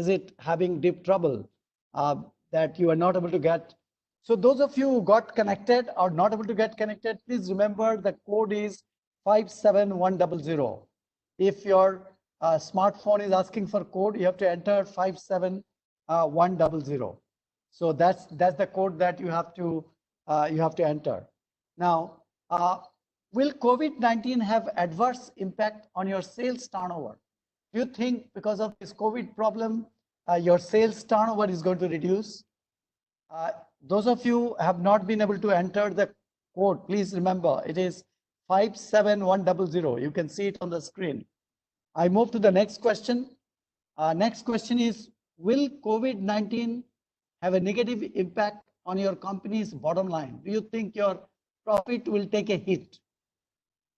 it having deep trouble that you are not able to get? So those of you who got connected or not able to get connected, please remember the code is 57100. If your smartphone is asking for code, you have to enter 57100. So that's the code that you have to enter. Now, will COVID-19 have adverse impact on your sales turnover? Do you think because of this COVID problem, your sales turnover is going to reduce? Those of you have not been able to enter the code, please remember it is 57100. You can see it on the screen. I move to the next question. Next question is, will COVID-19 have a negative impact on your company's bottom line? Do you think your profit will take a hit?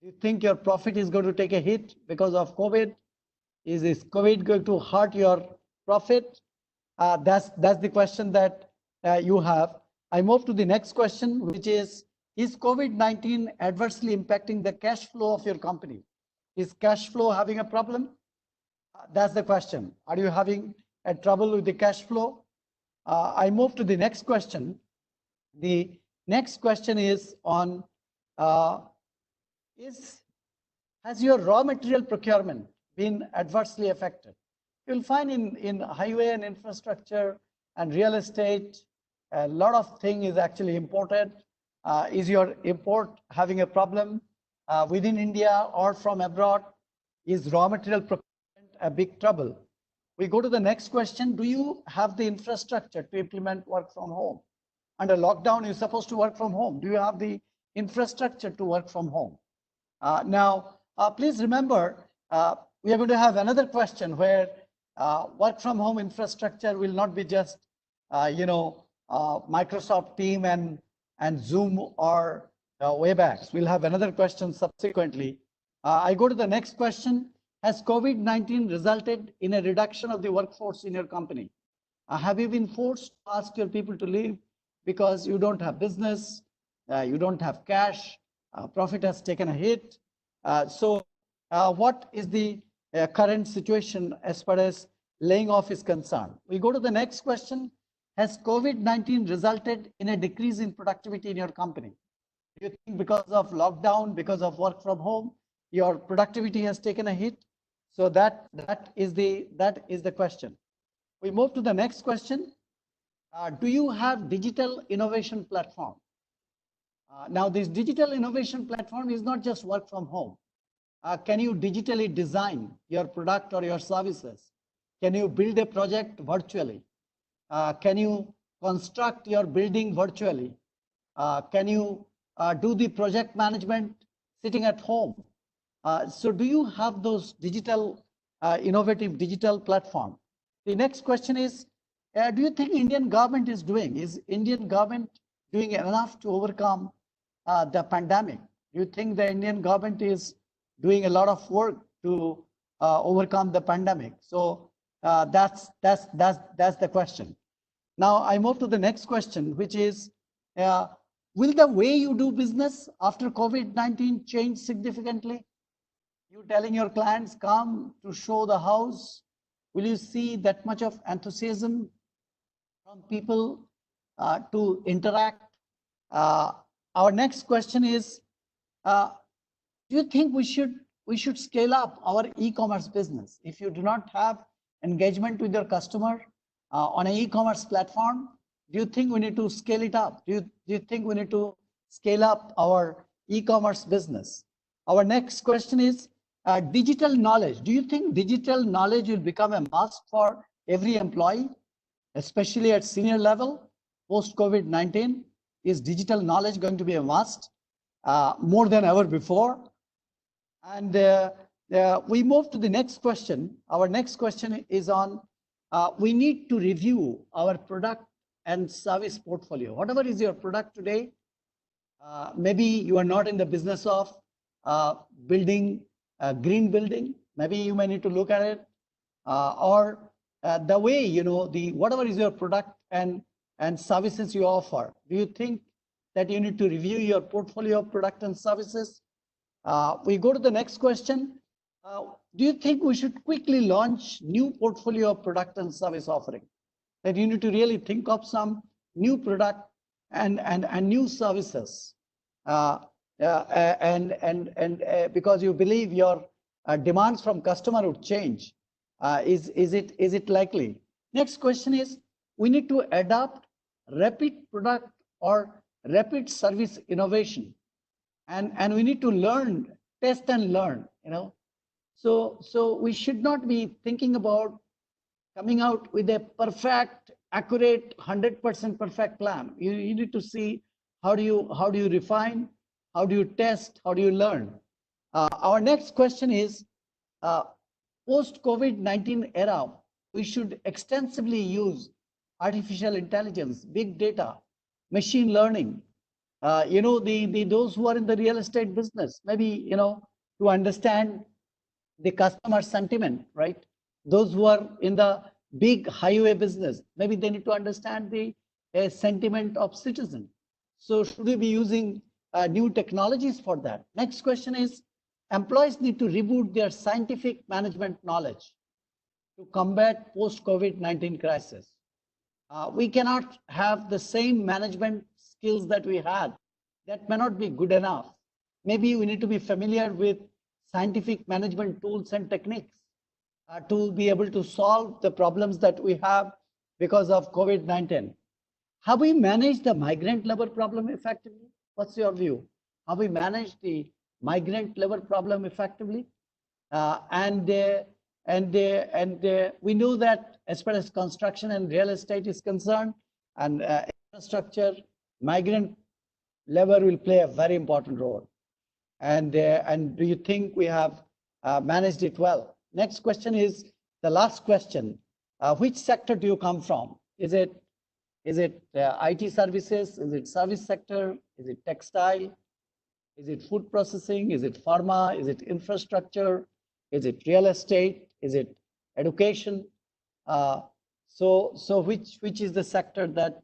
Do you think your profit is going to take a hit because of COVID? Is COVID going to hurt your profit? That's the question that you have. I move to the next question, which is COVID-19 adversely impacting the cash flow of your company? Is cash flow having a problem? That's the question. Are you having a trouble with the cash flow? I move to the next question. The next question is on, has your raw material procurement been adversely affected? You'll find in highway and infrastructure and real estate, a lot of thing is actually imported. Is your import having a problem within India or from abroad? Is raw material procurement a big trouble? We go to the next question. Do you have the infrastructure to implement work from home? Under lockdown, you're supposed to work from home. Do you have the infrastructure to work from home? Now, please remember, we are going to have another question where work from home infrastructure will not be just, Microsoft Team and Zoom or WebEx. We'll have another question subsequently. I go to the next question. Has COVID-19 resulted in a reduction of the workforce in your company? Have you been forced to ask your people to leave because you don't have business, you don't have cash, profit has taken a hit? So what is the current situation as far as laying off is concerned? We go to the next question. Has COVID-19 resulted in a decrease in productivity in your company? Do you think because of lockdown, because of work from home, your productivity has taken a hit? So that is the question. We move to the next question. Do you have digital innovation platform? Now, this digital innovation platform is not just work from home. Can you digitally design your product or your services? Can you build a project virtually? Can you construct your building virtually? Can you do the project management sitting at home? So do you have those digital, innovative digital platform? The next question is, do you think Indian government is doing enough to overcome the pandemic? Do you think the Indian government is doing a lot of work to overcome the pandemic? So that's the question. Now I move to the next question, which is, will the way you do business after COVID-19 change significantly? You telling your clients come to show the house, will you see that much of enthusiasm from people to interact? Our next question is, do you think we should scale up our e-commerce business? If you do not have engagement with your customer on an e-commerce platform, do you think we need to scale it up? Do you think we need to scale up our e-commerce business? Our next question is, digital knowledge. Do you think digital knowledge will become a must for every employee, especially at senior level post COVID-19? Is digital knowledge going to be a must more than ever before? And we move to the next question. Our next question is on we need to review our product and service portfolio. Whatever is your product today, maybe you are not in the business of building a green building. Maybe you may need to look at it, or the way, whatever is your product and services you offer. Do you think that you need to review your portfolio of product and services? We go to the next question. Do you think we should quickly launch new portfolio of product and service offering? That you need to really think of some new product and new services, because you believe your demands from customer would change. Is it likely? Next question is, we need to adopt rapid product or rapid service innovation, and we need to learn, test and learn. So we should not be thinking about coming out with a perfect, accurate, 100% perfect plan. You need to see how do you refine, how do you test, how do you learn. Our next question is, post-COVID-19 era, we should extensively use artificial intelligence, big data, machine learning. Those who are in the real estate business, maybe, to understand the customer sentiment, right? Those who are in the big highway business, maybe they need to understand the sentiment of citizens. So should we be using new technologies for that? Next question is, employees need to reboot their scientific management knowledge to combat post-COVID-19 crisis. We cannot have the same management skills that we had. That may not be good enough. Maybe we need to be familiar with scientific management tools and techniques to be able to solve the problems that we have because of COVID-19. Have we managed the migrant labor problem effectively? What's your view? Have we managed the migrant labor problem effectively? And we know that as far as construction and real estate is concerned, and infrastructure, migrant labor will play a very important role. And do you think we have managed it well? Next question is the last question. Which sector do you come from? Is it IT services? Is it service sector? Is it textile? Is it food processing? Is it pharma? Is it infrastructure? Is it real estate? Is it education? So which is the sector that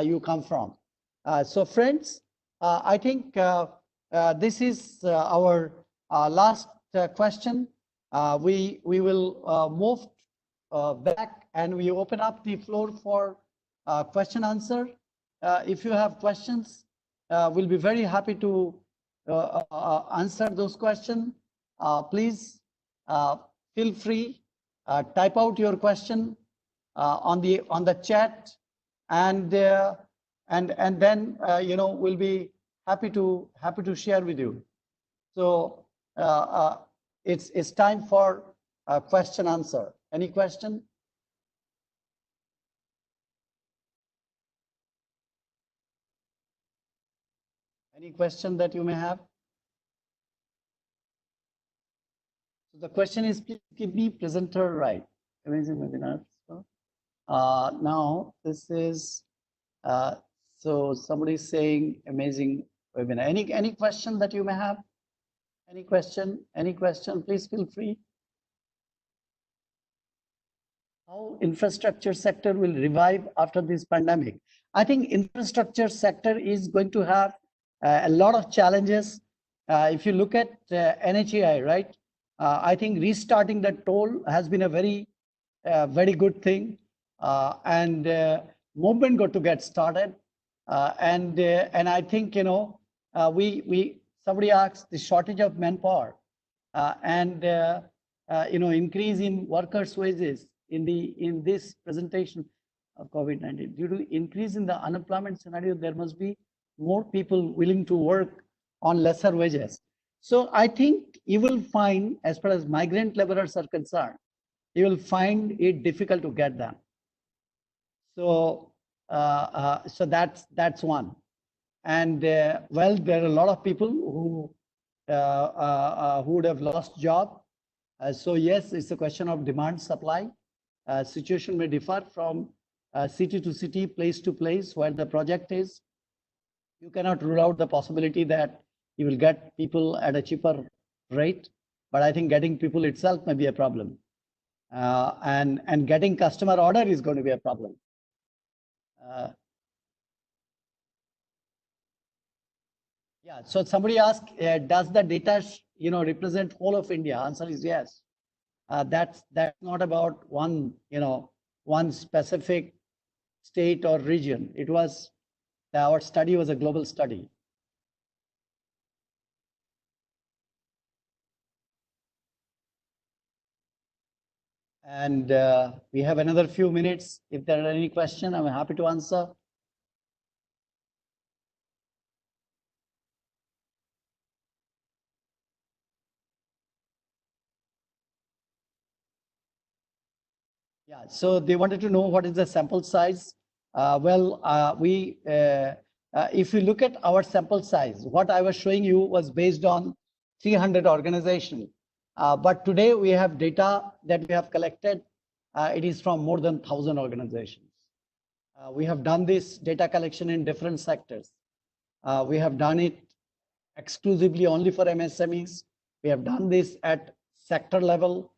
you come from? So friends, I think this is our last question. We will move back and we open up the floor for question answer. If you have questions, we'll be very happy to answer those questions. Please feel free, type out your question on the chat, and then we'll be happy to share with you. So it's time for question answer. Any question? Any question that you may have? So the question is, please give me presenter right. Amazing webinar. Now this is so somebody is saying amazing webinar. Any question that you may have? Any question? Please feel free. How infrastructure sector will revive after this pandemic? I think infrastructure sector is going to have a lot of challenges. If you look at NHAI, right? I think restarting the toll has been a very good thing, and movement got to get started. And I think somebody asked the shortage of manpower and increase in workers' wages in this presentation of COVID-19. Due to increase in the unemployment scenario, there must be more people willing to work on lesser wages. So I think you will find, as far as migrant laborers are concerned, you will find it difficult to get them. So so that's one. And well, there are a lot of people who would have lost job. So yes, it's a question of demand supply. situation may differ from city to city, place to place where the project is. You cannot rule out the possibility that you will get people at a cheaper rate, but I think getting people itself may be a problem. And getting customer order is going to be a problem. Yeah, so somebody asked, does the data, represent whole of India? Answer is yes. That's not about one, one specific state or region. It was, our study was a global study. And we have another few minutes. If there are any questions, I'm happy to answer. Yeah, so they wanted to know what is the sample size. If you look at our sample size, what I was showing you was based on 300 organizations. But today we have data that we have collected. It is from more than 1,000 organizations. We have done this data collection in different sectors. We have done it exclusively only for MSMEs. We have done this at sector level.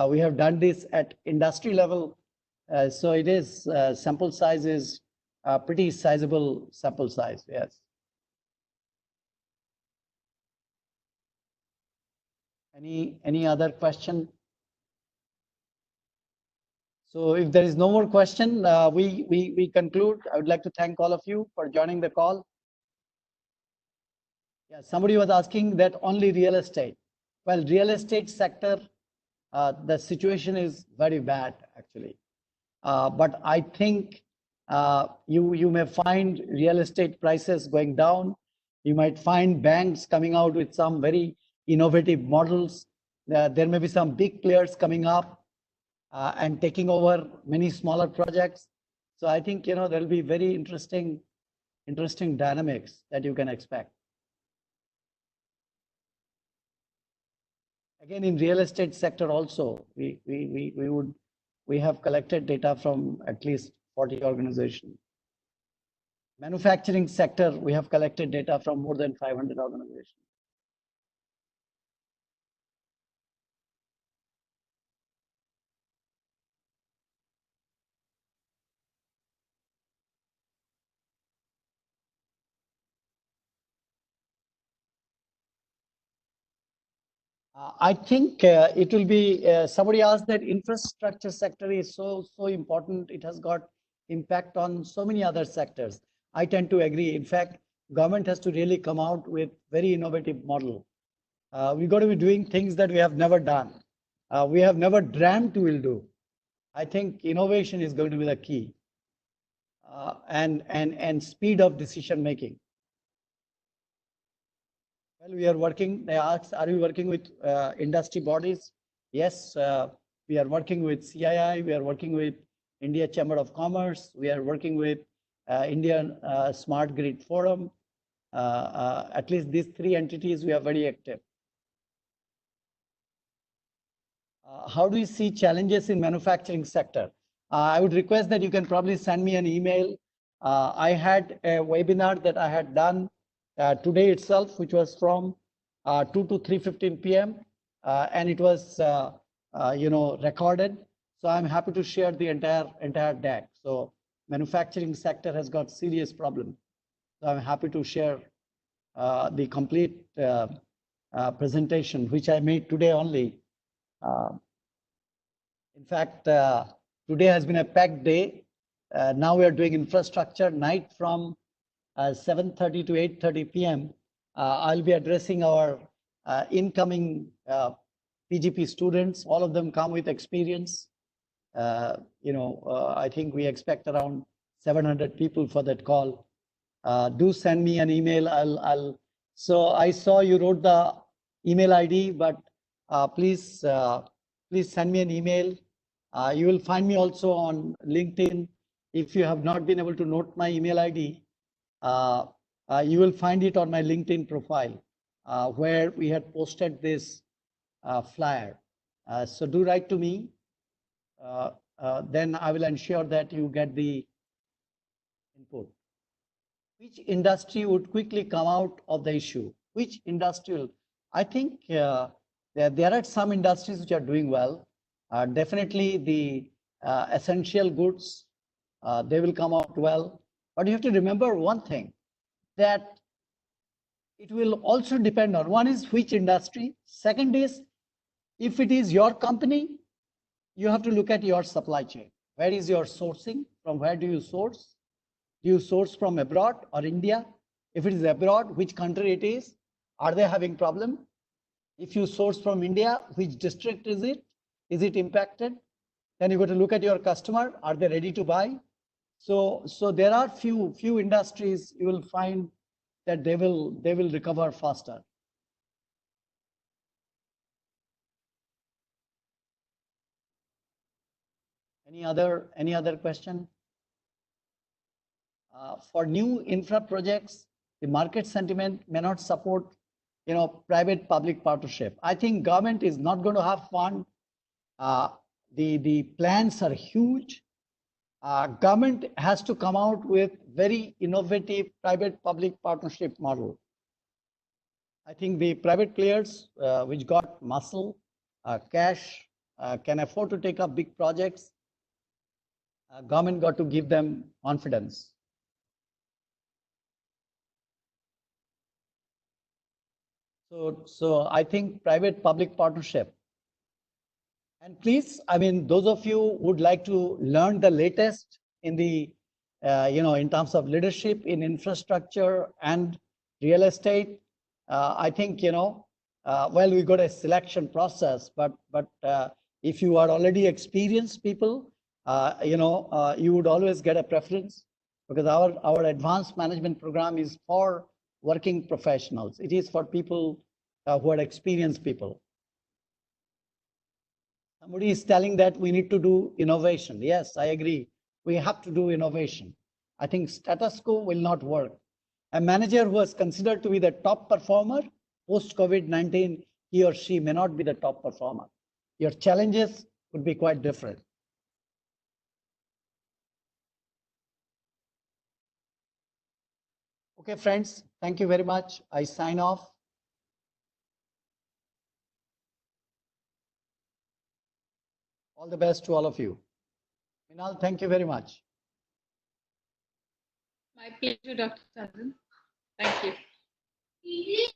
We have done this at industry level. So it is, sample size is pretty sizable sample size, yes. Any other question? So if there is no more question, we conclude. I would like to thank all of you for joining the call. Yeah, somebody was asking that only real estate. Well, real estate sector, the situation is very bad actually. But I think you may find real estate prices going down. You might find banks coming out with some very innovative models. There may be some big players coming up and taking over many smaller projects. So I think, there will be very interesting dynamics that you can expect. Again, in real estate sector also, we have collected data from at least 40 organizations. Manufacturing sector, we have collected data from more than 500 organizations. I think it will be, somebody asked that infrastructure sector is so important. It has got impact on so many other sectors. I tend to agree. In fact, government has to really come out with very innovative model. We've got to be doing things that we have never done. We have never dreamt we will do. I think innovation is going to be the key, and speed of decision making. Well, we are working. They asked, are we working with industry bodies? Yes, we are working with CII. We are working with India Chamber of Commerce. We are working with Indian Smart Grid Forum. At least these three entities, we are very active. How do you see challenges in manufacturing sector? I would request that you can probably send me an email. I had a webinar that I had done today itself, which was from 2 to 3:15 p.m. And it was recorded. So I'm happy to share the entire deck. So manufacturing sector has got serious problem. So I'm happy to share the complete presentation, which I made today only. In fact, today has been a packed day. Now we are doing infrastructure night from 7:30 to 8:30 p.m. I'll be addressing our incoming PGP students. All of them come with experience. I think we expect around 700 people for that call. Do send me an email. So I saw you wrote the email ID, but please send me an email. You will find me also on LinkedIn. If you have not been able to note my email ID, you will find it on my LinkedIn profile, where we had posted this flyer. So do write to me. then I will ensure that you get the input. Which industry would quickly come out of the issue? Which industrial? I think there are some industries which are doing well. Definitely the essential goods, they will come out well. But you have to remember one thing, that it will also depend on, one is which industry. Second is, if it is your company, you have to look at your supply chain. Where is your sourcing? From where do you source? Do you source from abroad or India? If it is abroad, which country it is? Are they having problem? If you source from India, which district is it? Is it impacted? Then you got to look at your customer. Are they ready to buy? So there are few industries you will find that they will recover faster. Any other question? For new infra projects, the market sentiment may not support, private-public partnership. I think government is not going to have fund. The plans are huge. Government has to come out with very innovative private-public partnership model. I think the private players which got muscle, cash, can afford to take up big projects. Government got to give them confidence. So I think private-public partnership. And please, I mean, those of you who would like to learn the latest in the, in terms of leadership in infrastructure and real estate, I think, well, we got a selection process, but if you are already experienced people, you would always get a preference, because our advanced management program is for working professionals. It is for people who are experienced people. Somebody is telling that we need to do innovation. Yes, I agree. We have to do innovation. I think status quo will not work. A manager who was considered to be the top performer post-COVID-19, he or she may not be the top performer. Your challenges could be quite different. Okay, friends, thank you very much. I sign off. All the best to all of you. Minal, thank you very much. My pleasure, Dr. Chandan. Thank you.